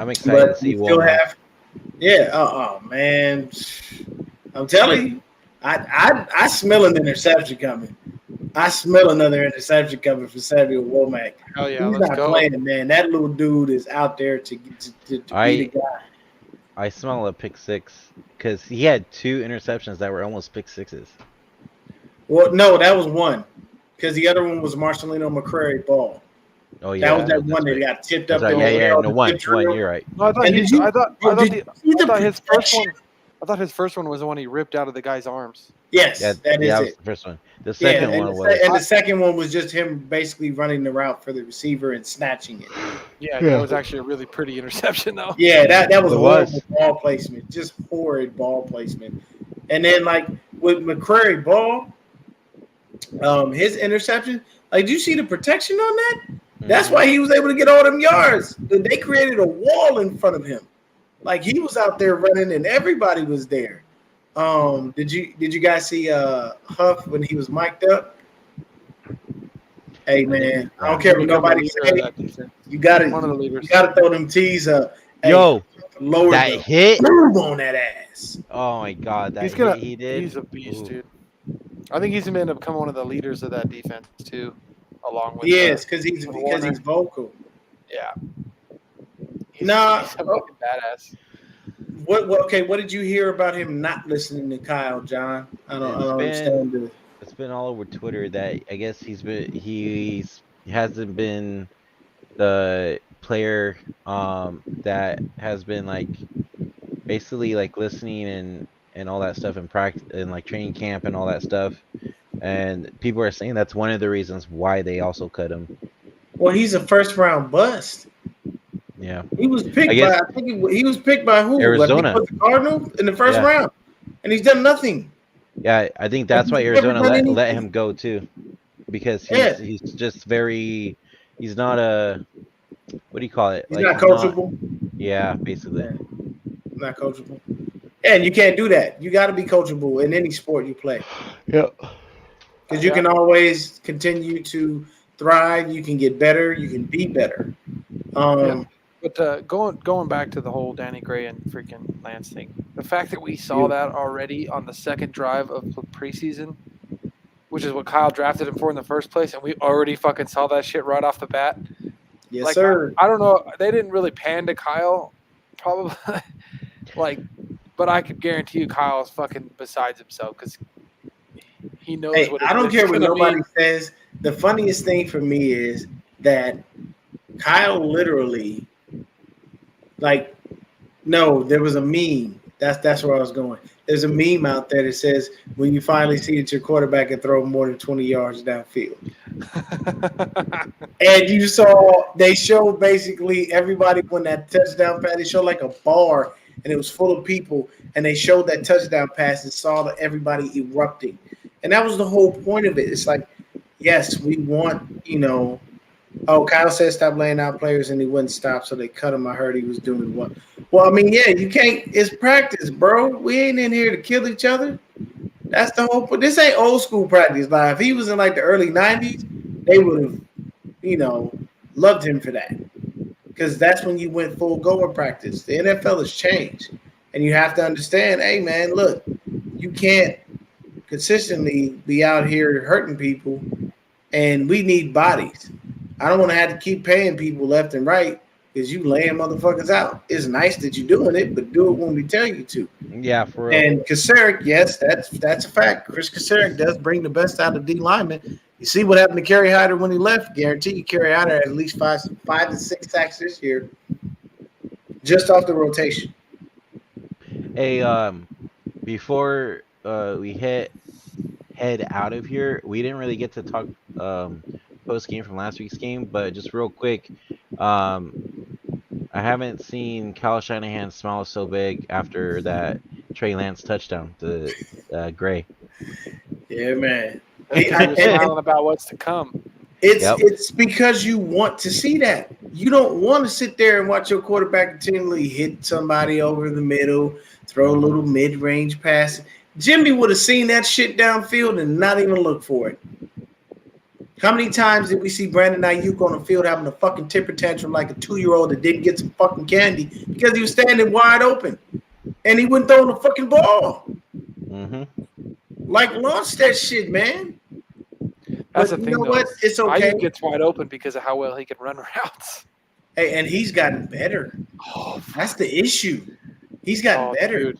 excited to see Walmart. Oh man, I'm telling you, I smell an interception coming. I smell another interception coming for Samuel Womack. Hell yeah, he's let's not go. playing, man. That little dude is out there to be the guy. I smell a pick six because he had 2 interceptions that were almost pick sixes. Well, no, that was one because the other one was Marcelino McCrary ball. Oh yeah, that was that one that got tipped up. Right. One. You're right. No, I thought his first one. I thought his first one was the one he ripped out of the guy's arms. Yes, that was the first one. The second one was, and the second one was just him basically running the route for the receiver and snatching it. Yeah, that was actually a really pretty interception, though. Yeah, that was horrible ball placement, just horrid ball placement. And then like with McCrary ball, his interception, like, do you see the protection on that? That's why he was able to get all them yards. They created a wall in front of him. Like he was out there running and everybody was there. Did you guys see Huff when he was mic'd up? Hey man, I don't care what nobody says. You gotta throw them T's up. Hey, yo, lower that hit on that ass. Oh my god, that hit he did. He's a beast, dude. I think he's gonna end up becoming one of the leaders of that defense too, along with because he's vocal. Yeah. He's a fucking badass. What did you hear about him not listening to Kyle, John? I don't understand. It's been all over Twitter that I guess he hasn't been the player that has been like basically like listening and all that stuff in practice and like training camp and all that stuff. And people are saying that's one of the reasons why they also cut him. Well, he's a first round bust. Yeah, he was picked by. I think he was picked by who? Arizona, like the Cardinals in the first round, and he's done nothing. Yeah, I think that's why Arizona let him go too, because he's just very. He's not a. What do you call it? He's not coachable. Yeah, basically. Yeah. Not coachable. And you can't do that. You got to be coachable in any sport you play. Yeah. Because you can always continue to thrive. You can get better. You can be better. But going back to the whole Danny Gray and freaking Lance thing, the fact that we saw that already on the second drive of preseason, which is what Kyle drafted him for in the first place, and we already fucking saw that shit right off the bat. Yes, sir. I don't know. They didn't really pan to Kyle, probably. But I could guarantee you Kyle is fucking besides himself because he knows what. I don't care what nobody says. The funniest thing for me is that Kyle literally, there was a meme. That's where I was going. There's a meme out there that says, when you finally see that your quarterback can throw more than 20 yards downfield. And they show basically everybody when that touchdown pass, they show like a bar and it was full of people and they showed that touchdown pass and saw everybody erupting. And that was the whole point of it. It's like, yes, we want, Oh, Kyle said stop laying out players and he wouldn't stop, so they cut him. I heard he was doing what? Well, I mean, yeah, you can't. It's practice, bro. We ain't in here to kill each other. That's the whole point. This ain't old school practice. Like, if he was in like the early 90s, they would have, loved him for that. Because that's when you went full goer practice. The NFL has changed. And you have to understand, hey, man, look, you can't consistently be out here hurting people, and we need bodies. I don't want to have to keep paying people left and right because you laying motherfuckers out. It's nice that you're doing it, but do it when we tell you to. Yeah, for real. And Kasarik, yes, that's a fact. Chris Kasarik does bring the best out of D linemen. You see what happened to Kerry Hyder when he left. Guarantee you Kerry Hyder had at least five to six sacks this year just off the rotation. Hey, before we head out of here, we didn't really get to talk post game from last week's game, but just real quick, I haven't seen Kyle Shanahan smile so big after that Trey Lance touchdown to Gray. Yeah, man. He's smiling about what's to come. It's because you want to see that. You don't want to sit there and watch your quarterback continually hit somebody over the middle, throw a little mid-range pass. Jimmy would have seen that shit downfield and not even look for it. How many times did we see Brandon Ayuk on the field having a fucking temper tantrum like a 2-year-old that didn't get some fucking candy because he was standing wide open and he wouldn't throw the fucking ball? Mm-hmm. Like, launch that shit, man. That's the thing, though. What? It's okay. Ayuk gets wide open because of how well he can run routes. Hey, and he's gotten better. That's the issue. He's gotten better. Dude,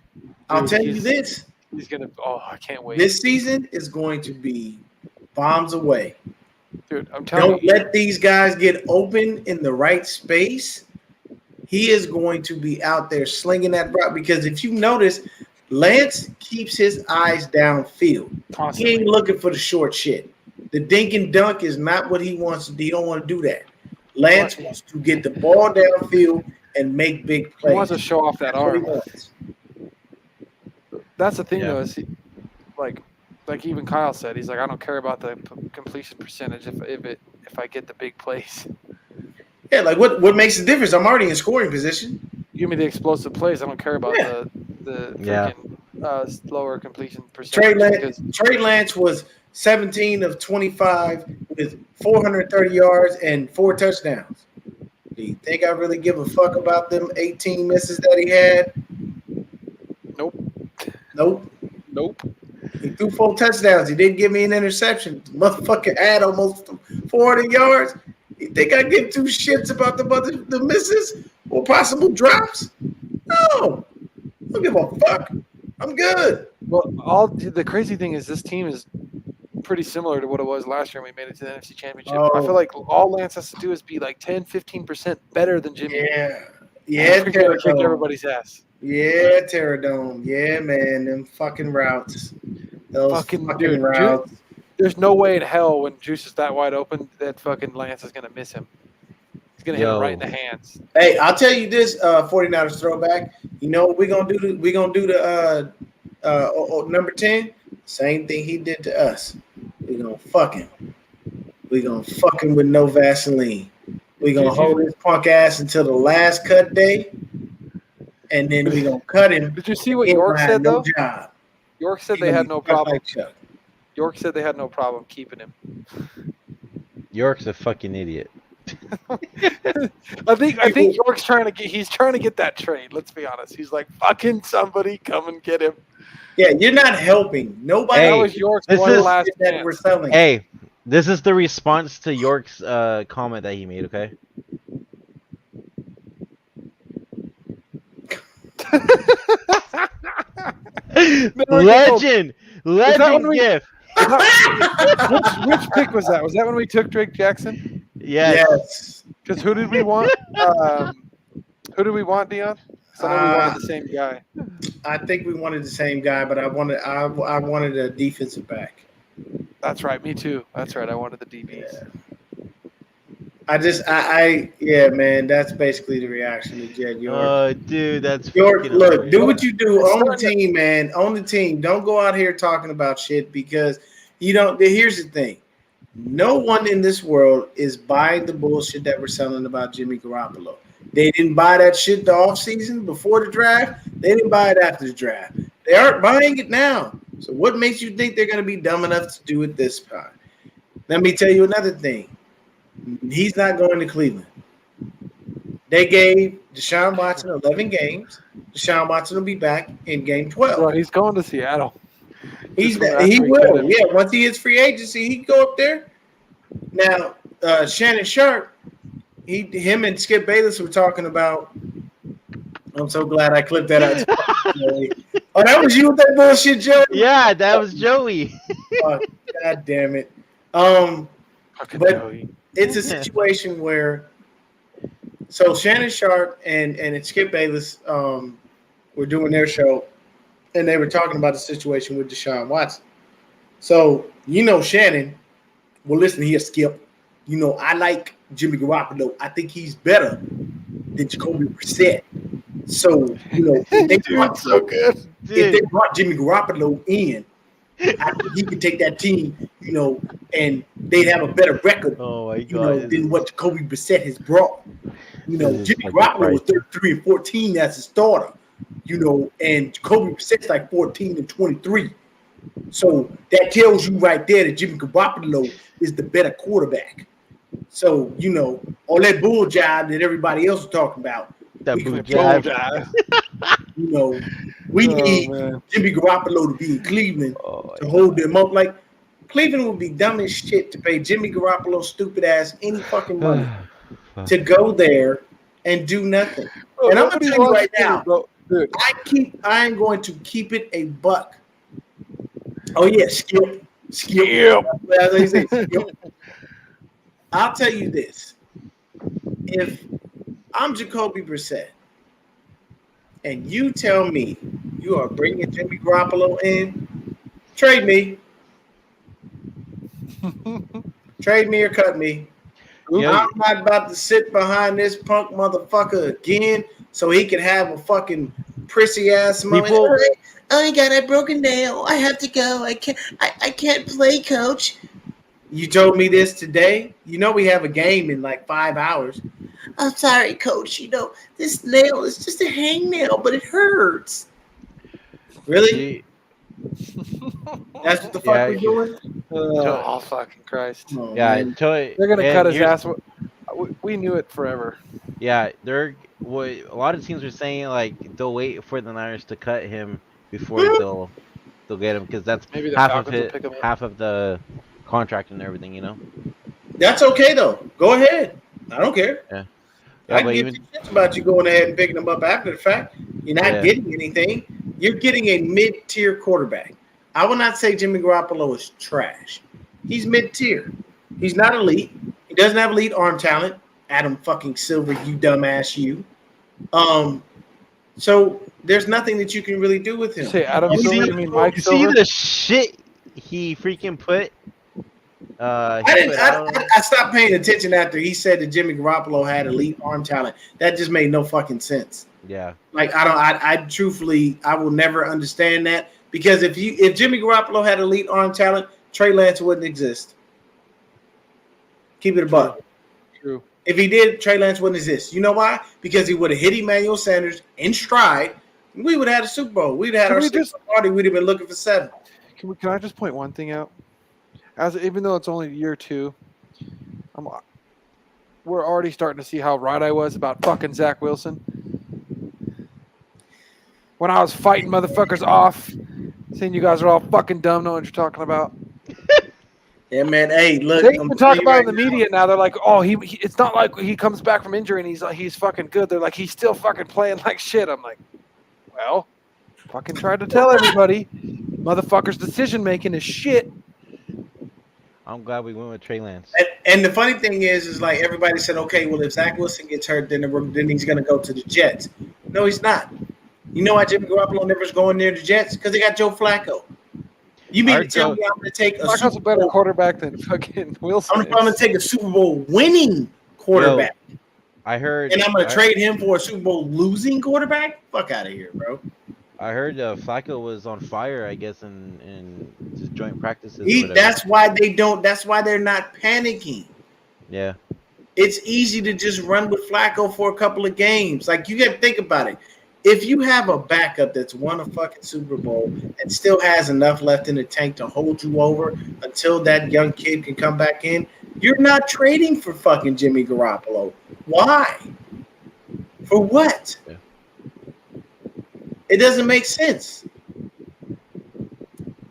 I'll tell you this. He's going to – I can't wait. This season is going to be bombs away. Dude, I'm telling you. Don't let these guys get open in the right space. He is going to be out there slinging that route because if you notice, Lance keeps his eyes downfield. Constantly. He ain't looking for the short shit. The dink and dunk is not what he wants to do. He don't want to do that. Lance wants to get the ball downfield and make big plays. He wants to show off that arm. That's the thing, though, is like even Kyle said, he's like, I don't care about the completion percentage if I get the big plays. Yeah, like what makes the difference? I'm already in scoring position. Give me the explosive plays. I don't care about the freaking lower completion percentage. Trey Lance was 17 of 25 with 430 yards and 4 touchdowns. Do you think I really give a fuck about them 18 misses that he had? Nope. He threw 4 touchdowns. He didn't give me an interception. Motherfucker had almost 400 yards. You think I give 2 shits about the misses or possible drops? No. I don't give a fuck. I'm good. Well, the crazy thing is this team is pretty similar to what it was last year when we made it to the NFC Championship. I feel like all Lance has to do is be like 10-15% better than Jimmy. Yeah. Kick everybody's ass. Yeah, Terradome. Yeah, man. Them fucking routes. Those fucking routes. There's no way in hell when Juice is that wide open that fucking Lance is going to miss him. He's going to hit him right in the hands. Hey, I'll tell you this, 49ers throwback. You know what we're going to do? We're going to do the number 10. Same thing he did to us. We're going to fuck him. We're going to fuck him with no Vaseline. We're going to hold his punk ass until the last cut day. And then we're going to cut him. Did you see what York said, though? Job. York said they had no problem. York said they had no problem keeping him. York's a fucking idiot. I think York's trying to get that trade. Let's be honest. He's like, fucking somebody come and get him. Yeah, you're not helping. Nobody. That was York's one last that we're selling. Hey, this is the response to York's comment that he made. Okay. Legend gift. Which pick was that? Was that when we took Drake Jackson? Yes. Because who did we want? Who did we want, Deon? I know we wanted the same guy. I think we wanted the same guy, but I wanted a defensive back. That's right. Me too. That's right. I wanted the DBs. Yeah. Yeah, man, that's basically the reaction to Jed York. Oh, dude, that's York. Look, do what you do on the team, man. On the team. Don't go out here talking about shit because you don't. Here's the thing: No one in this world is buying the bullshit that we're selling about Jimmy Garoppolo. They didn't buy that shit the offseason before the draft. They didn't buy it after the draft. They aren't buying it now. So what makes you think they're going to be dumb enough to do it this time? Let me tell you another thing. He's not going to Cleveland. They gave Deshaun Watson 11 games. Deshaun Watson will be back in game 12. Bro, he's going to Seattle. He will. Yeah, once he hits free agency, he can go up there. Now, Shannon Sharp, him and Skip Bayless were talking about. I'm so glad I clipped that out. Oh, that was you with that bullshit, Joey? Yeah, that was Joey. Oh, God damn it. But Joey. It's a situation where so Shannon Sharp and Skip Bayless were doing their show, and they were talking about the situation with Deshaun Watson. So, Shannon, well, listen here, Skip. I like Jimmy Garoppolo. I think he's better than Jacoby Brissett. So, if they brought Jimmy Garoppolo in, I think he could take that team, and they'd have a better record, than what Jacoby Brissett has brought. Jimmy Garoppolo was 33-14 as a starter, and Jacoby Brissett's like 14-23. So that tells you right there that Jimmy Garoppolo is the better quarterback. So, all that bull jive that everybody else is talking about. That bull jive. We need Jimmy Garoppolo to be in Cleveland to hold them up. Like, Cleveland would be dumb as shit to pay Jimmy Garoppolo stupid ass any fucking money to go there and do nothing. And I'm gonna tell you right now, I am going to keep it a buck. Oh yeah, Skip. I'll tell you this: if I'm Jacoby Brissett, and you tell me you are bringing Jimmy Garoppolo in, trade me. Trade me or cut me. I'm not about to sit behind this punk motherfucker again so he can have a fucking prissy ass moment. I got a broken nail. I have to go. I can't play, coach. You told me this today. We have a game in like 5 hours. I'm sorry, coach. This nail is just a hangnail, but it hurts. Really? That's what the fuck we're doing? Oh, fucking Christ. Oh, yeah, they're going to cut his ass. We knew it forever. Yeah, a lot of teams are saying, like, they'll wait for the Niners to cut him before they'll get him, because that's half of the contract and everything, That's okay, though. Go ahead. I don't care. Yeah. I can give two shits about you going ahead and picking them up after the fact. You're not getting anything. You're getting a mid-tier quarterback. I will not say Jimmy Garoppolo is trash. He's mid-tier. He's not elite. He doesn't have elite arm talent. Adam fucking Silver, you dumbass you. So there's nothing that you can really do with him. Say Adam Silver, you mean Mike Silver? You see the shit he freaking put? I stopped paying attention after he said that Jimmy Garoppolo had elite arm talent. That just made no fucking sense. Yeah. Like I truthfully, I will never understand that, because if Jimmy Garoppolo had elite arm talent, Trey Lance wouldn't exist. Keep it a buck. True. If he did, Trey Lance wouldn't exist. You know why? Because he would have hit Emmanuel Sanders in stride. We would have had a Super Bowl. We'd have had our sixth party. We'd have been looking for 7. Can I just point one thing out? Even though it's only year 2, we're already starting to see how right I was about fucking Zach Wilson. When I was fighting motherfuckers off, saying you guys are all fucking dumb, know what you're talking about. Yeah, man. Hey, look. They even talk about it in the media now. They're like, oh, he it's not like he comes back from injury and he's fucking good. They're like, he's still fucking playing like shit. I'm like, well, fucking tried to tell everybody, motherfucker's decision making is shit. I'm glad we went with Trey Lance. And the funny thing is like everybody said, okay, well, if Zach Wilson gets hurt, then he's going to go to the Jets. No, he's not. You know why Jimmy Garoppolo never's going near the Jets? Because they got Joe Flacco. You mean to tell me I'm going to take a Flacco's a better quarterback than fucking Wilson? I'm going to take a Super Bowl winning quarterback. Yo, I heard. And I'm going to trade him for a Super Bowl losing quarterback? Fuck out of here, bro. I heard Flacco was on fire, I guess, in just joint practices. Or whatever. That's why they don't. That's why they're not panicking. Yeah. It's easy to just run with Flacco for a couple of games. Like, you got to think about it. If you have a backup that's won a fucking Super Bowl and still has enough left in the tank to hold you over until that young kid can come back in, you're not trading for fucking Jimmy Garoppolo. Why? For what? Yeah. It doesn't make sense.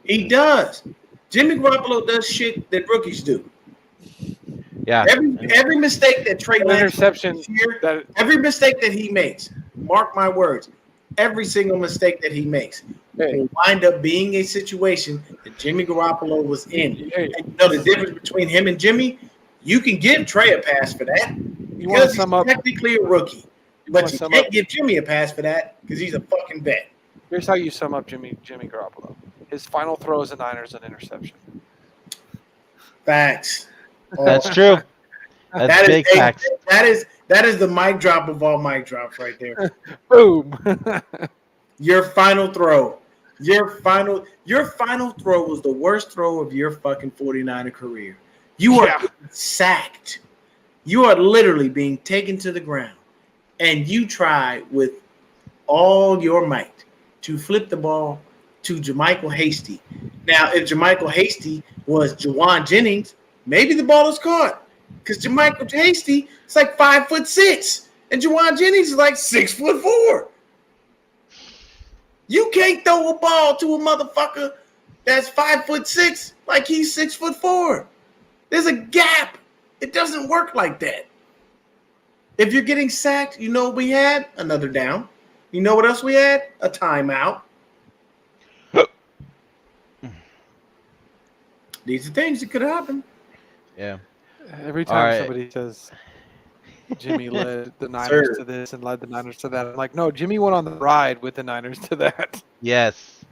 He does. Jimmy Garoppolo does shit that rookies do. Yeah. Every mistake that Trey Lance interception here, every mistake that he makes, mark my words, every single mistake that he makes will wind up being a situation that Jimmy Garoppolo was in. And you know the difference between him and Jimmy? You can give Trey a pass for that because he's technically a rookie. But you can't give Jimmy a pass for that because he's a fucking vet. Here's how you sum up Jimmy Garoppolo. His final throw as a Niners an interception. Facts. That's true. That's big facts. That is the mic drop of all mic drops right there. Boom. Your final throw. Your final throw was the worst throw of your fucking 49er career. You are sacked. You are literally being taken to the ground. And you try with all your might to flip the ball to Jermichael Hasty. Now, if Jermichael Hasty was Juwan Jennings, maybe the ball is caught. Because Jermichael Hasty is like 5'6", and Juwan Jennings is like 6'4". You can't throw a ball to a motherfucker that's 5'6" like he's 6'4". There's a gap. It doesn't work like that. If you're getting sacked, you know what we had? Another down. You know what else we had? A timeout. These are things that could happen. Yeah. Every time somebody says Jimmy led the Niners to this and led the Niners to that, I'm like, no, Jimmy went on the ride with the Niners to that. Yes.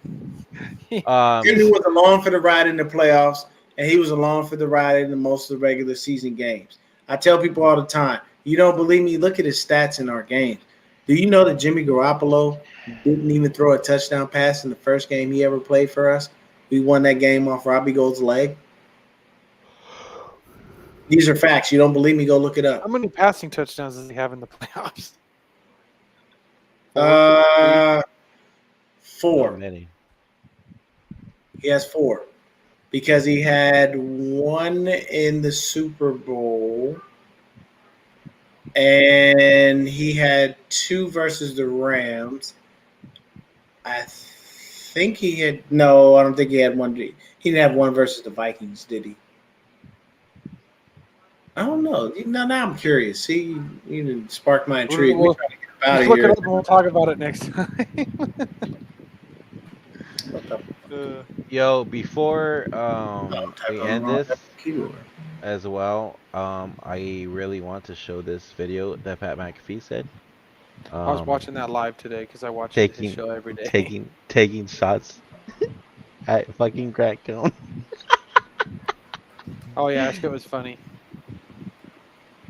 Jimmy was along for the ride in the playoffs, and he was along for the ride in the most of the regular season games. I tell people all the time, you don't believe me? Look at his stats in our games. Do you know that Jimmy Garoppolo didn't even throw a touchdown pass in the first game he ever played for us? We won that game off Robbie Gould's leg. These are facts. You don't believe me? Go look it up. How many passing touchdowns does he have in the playoffs? 4. Many. He has 4 because he had 1 in the Super Bowl, and he had 2 versus the Rams. I think he had I don't think he had 1. He didn't have 1 versus the Vikings, did he? I don't know. Now I'm curious. See, you didn't spark my intrigue. We'll trying to get out of look here. it up and we'll talk about it next time. Yo, before we end this as well, I really want to show this video that Pat McAfee said. I was watching that live today because I watch his show every day. Taking shots at fucking Grant Cohn. Oh yeah, that shit was funny.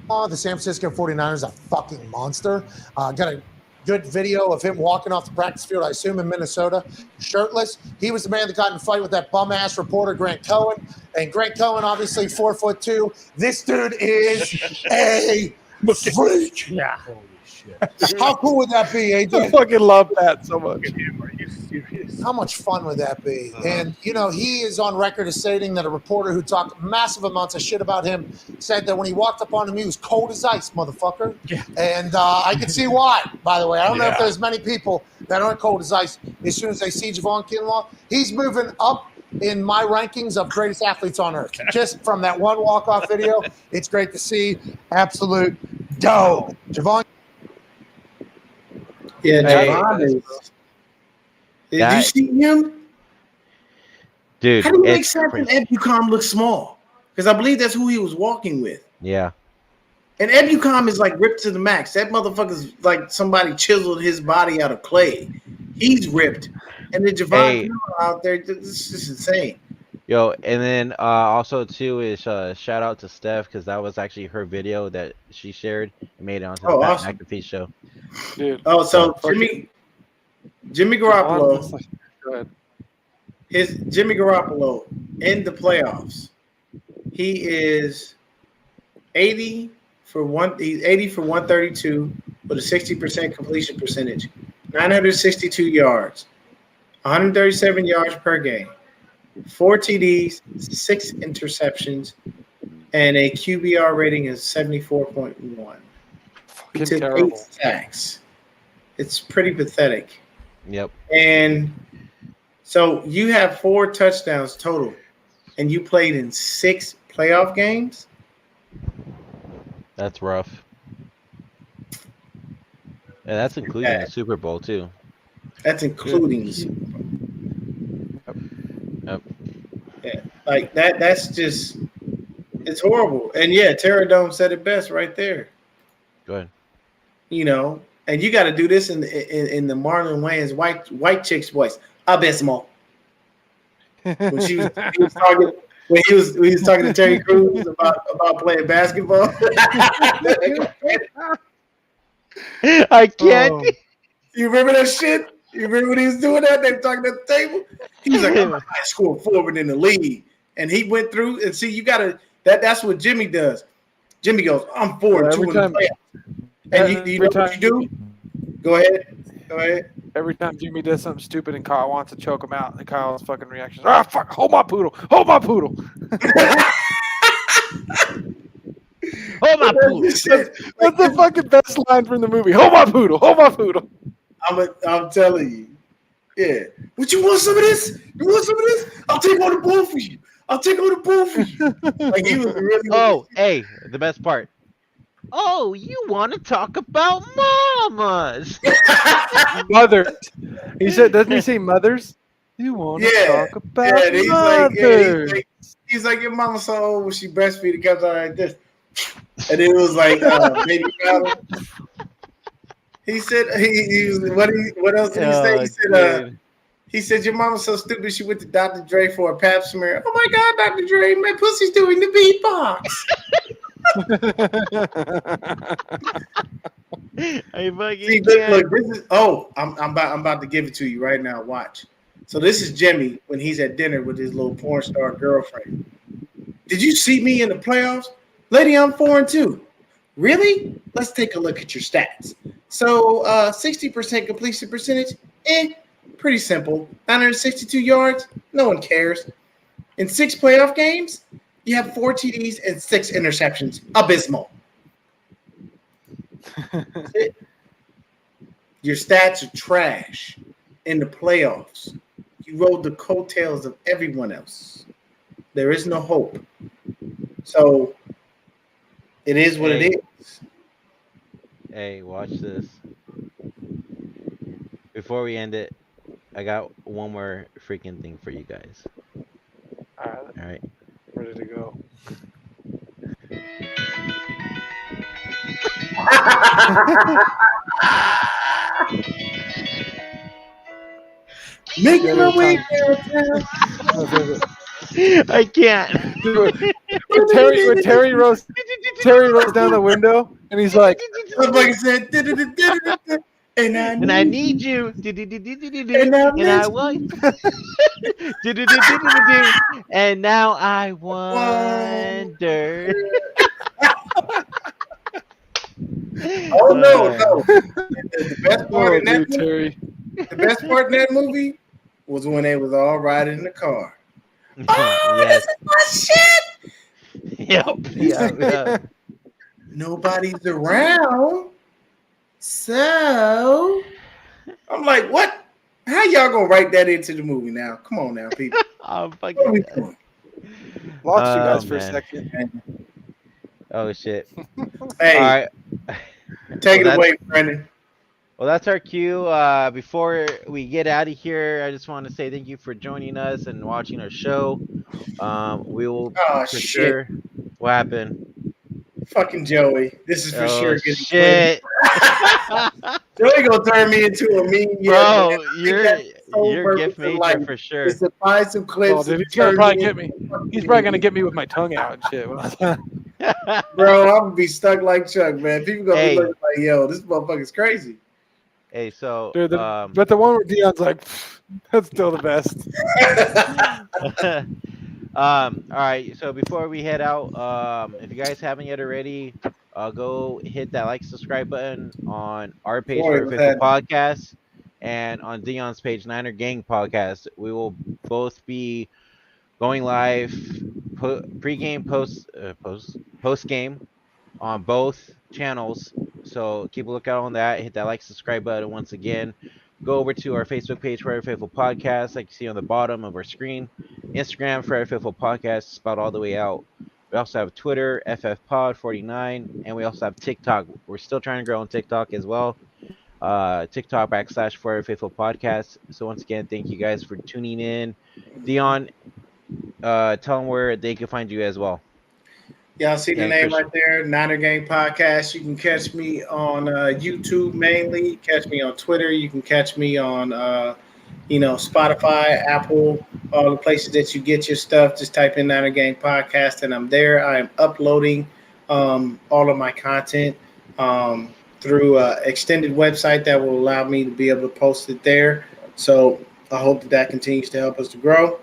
The San Francisco 49ers are a fucking monster. Got a good video of him walking off the practice field, I assume in Minnesota, shirtless. He was the man that got in a fight with that bum-ass reporter, Grant Cohen. And Grant Cohen, obviously 4'2". This dude is a freak. Yeah. Holy shit. How cool would that be, AJ? I fucking love that so much. Are you serious? How much fun would that be? And, he is on record as stating that a reporter who talked massive amounts of shit about him said that when he walked up on him, he was cold as ice, motherfucker. Yeah. And I can see why, by the way. I don't know if there's many people that aren't cold as ice as soon as they see Javon Kinlaw. He's moving up in my rankings of greatest athletes on earth. Just from that one walk-off video, it's great to see. Absolute dope. Javon. Yeah, Javon is. Did you see him? Dude, how do you make Samson Ebukam look small? Because I believe that's who he was walking with. Yeah. And Ebukam is like ripped to the max. That motherfucker's like somebody chiseled his body out of clay. He's ripped. And then Javon out there, this is insane. Yo, and then also too is shout out to Steph because that was actually her video that she shared and made it onto the Pat McAfee show. Dude. Oh, so Jimmy Garoppolo. Go ahead. Jimmy Garoppolo in the playoffs. He is 80 for 132 with a 60% completion percentage, 962 yards, 137 yards per game, 4 TDs, 6 interceptions, and a QBR rating of 74.1. He took terrible. 8 sacks. It's pretty pathetic. Yep. And so you have 4 touchdowns total, and you played in 6 playoff games? That's rough. Yeah, that's including the Super Bowl, too. That's including the Super Bowl. Yep. Yeah, like that's just, it's horrible. And yeah, Terradome said it best right there. Go ahead. You know, and you got to do this in the Marlon Wayans white chick's voice. Abysmal. When he was talking to Terry Crews about playing basketball. I can't. You remember that shit? You remember when he was doing that? They were talking at the table. He was like, I'm a high school forward in the league. And he went through and see, you gotta that's what Jimmy does. Jimmy goes, I'm 4-2 in the playoffs. And you know what you do? Go ahead. Every time Jimmy does something stupid and Kyle wants to choke him out, and Kyle's fucking reaction is, fuck, hold my poodle. Hold my poodle. That's the fucking best line from the movie. Hold my poodle. I'm telling you. Yeah. Would you want some of this? You want some of this? I'll take on the ball for you. Like he was really. Oh, hey, the best part. Oh, you want to talk about mamas? Mothers. He said, doesn't he say mothers? You want to talk about mothers? He's like, your mama so old when she breastfeed, it comes out like this. And it was like, baby powder. He said, what else did he say? He said, your mama's so stupid she went to Dr. Dre for a pap smear. Oh my God, Dr. Dre, my pussy's doing the beatbox. See, look, this is. Oh, I'm about to give it to you right now. Watch. So this is Jimmy when he's at dinner with his little porn star girlfriend. Did you see me in the playoffs, lady? I'm 4-2. Really? Let's take a look at your stats. So 60% completion percentage. Pretty simple. 962 yards. No one cares. In 6 playoff games, you have 4 TDs and 6 interceptions. Abysmal. Your stats are trash in the playoffs. You rode the coattails of everyone else. There is no hope. So it is what it is. Hey, watch this. Before we end it, I got one more freaking thing for you guys. All right. Ready to go. Making my way downtown. I can't. When Terry rolls down the window, and he's like, and I need you. And I want. And now I wonder. Oh no! The best part in that movie, the best part in that movie was when they was all riding in the car. Oh, yes. This is my shit. Yep. Nobody's around, so I'm like, what? How y'all gonna write that into the movie now? Come on now, people. Lost you guys for a second. Oh shit! Hey, all right. Take it away, Brendan. Well, that's our cue. Before we get out of here, I just want to say thank you for joining us and watching our show. We will for sure. What happened? Fucking Joey. This is for sure getting shit. Joey gonna turn me into a meme. Bro, you're gift major for sure. Is to find some clips. Dude, he's probably get me. He's probably gonna get me with my tongue out and shit. Bro, I'm gonna be stuck like Chuck, man. People gonna be looking like, yo, this motherfucker's crazy. Hey, so Dude, but the one where Deon's like, that's still the best. all right. So before we head out, if you guys haven't yet already, go hit that like, subscribe button on our page for Faithful Podcast and on Dion's page, Niner Gang Podcast. We will both be going live pre-game, post game on both channels. So keep a lookout on that. Hit that like, subscribe button once again. Go over to our Facebook page, Forever Faithful Podcast, like you see on the bottom of our screen. Instagram, Forever Faithful Podcast, spelled all the way out. We also have Twitter, FFPod49, and we also have TikTok. We're still trying to grow on TikTok as well. TikTok / Forever Faithful Podcast. So once again, thank you guys for tuning in. Deon, tell them where they can find you as well. Y'all see the name right there, Niner Gang Podcast. You can catch me on YouTube mainly. Catch me on Twitter. You can catch me on, Spotify, Apple, all the places that you get your stuff. Just type in Niner Gang Podcast, and I'm there. I am uploading all of my content through an extended website that will allow me to be able to post it there. So I hope that continues to help us to grow.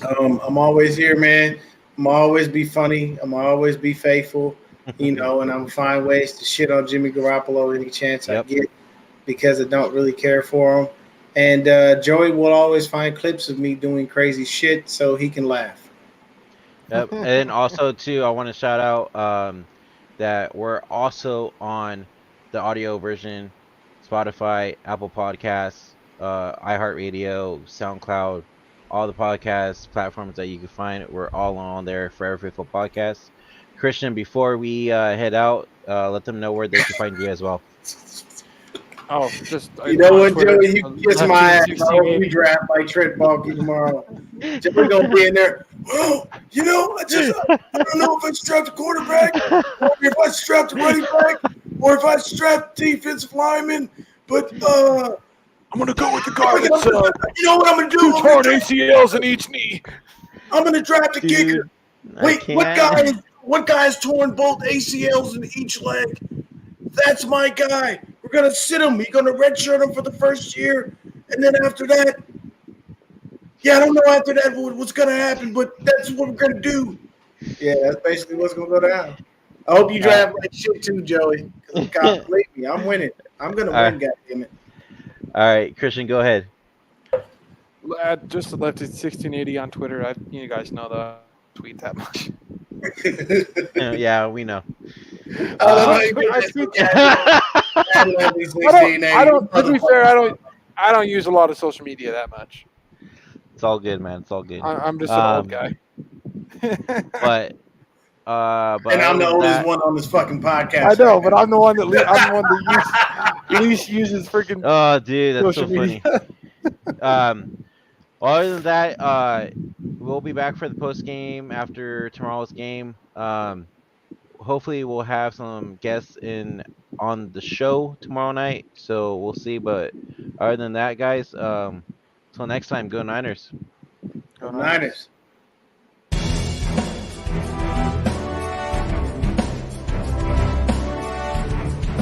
I'm always here, man. I'm always be funny. I'm always be faithful, and I'm find ways to shit on Jimmy Garoppolo any chance I get because I don't really care for him. And Joey will always find clips of me doing crazy shit so he can laugh. Yep. And also, too, I want to shout out that we're also on the audio version, Spotify, Apple Podcasts, iHeartRadio, SoundCloud, all the podcast platforms that you can find. We're all on there, Forever Faithful Podcast. Christian, before we head out, let them know where they can find you as well. Oh, just you know what, Twitter, Joey? You kiss my ass. I hope you draft like Trent Baalke tomorrow. Joey gonna be in there. Oh, I don't know if I strapped a quarterback, or if I strapped a running back, or if I strapped defensive lineman. But I'm gonna go with the guy that's you know what I'm gonna do? 2 torn ACLs in each knee. I'm gonna draft a kicker. Wait, what guy has torn both ACLs in each leg? That's my guy. We're gonna sit him. He's gonna redshirt him for the first year, and then after that, I don't know after that what's gonna happen, but that's what we're gonna do. Yeah, that's basically what's gonna go down. I hope you draft like shit too, Joey. God, believe me, I'm winning. I'm gonna win, goddammit. All right, Christian, go ahead. Just left it 1680 on Twitter. You guys know that I tweet that much. Yeah, we know. To be fair, I don't use a lot of social media that much. It's all good, man. It's all good. I'm just an old guy. but and I'm the oldest one on this fucking podcast. I know, but I'm the one that least uses freaking. Oh, dude, that's so funny. Other than that, we'll be back for the post game after tomorrow's game. Hopefully, we'll have some guests on the show tomorrow night. So we'll see. But other than that, guys, till next time, go Niners. Go Niners.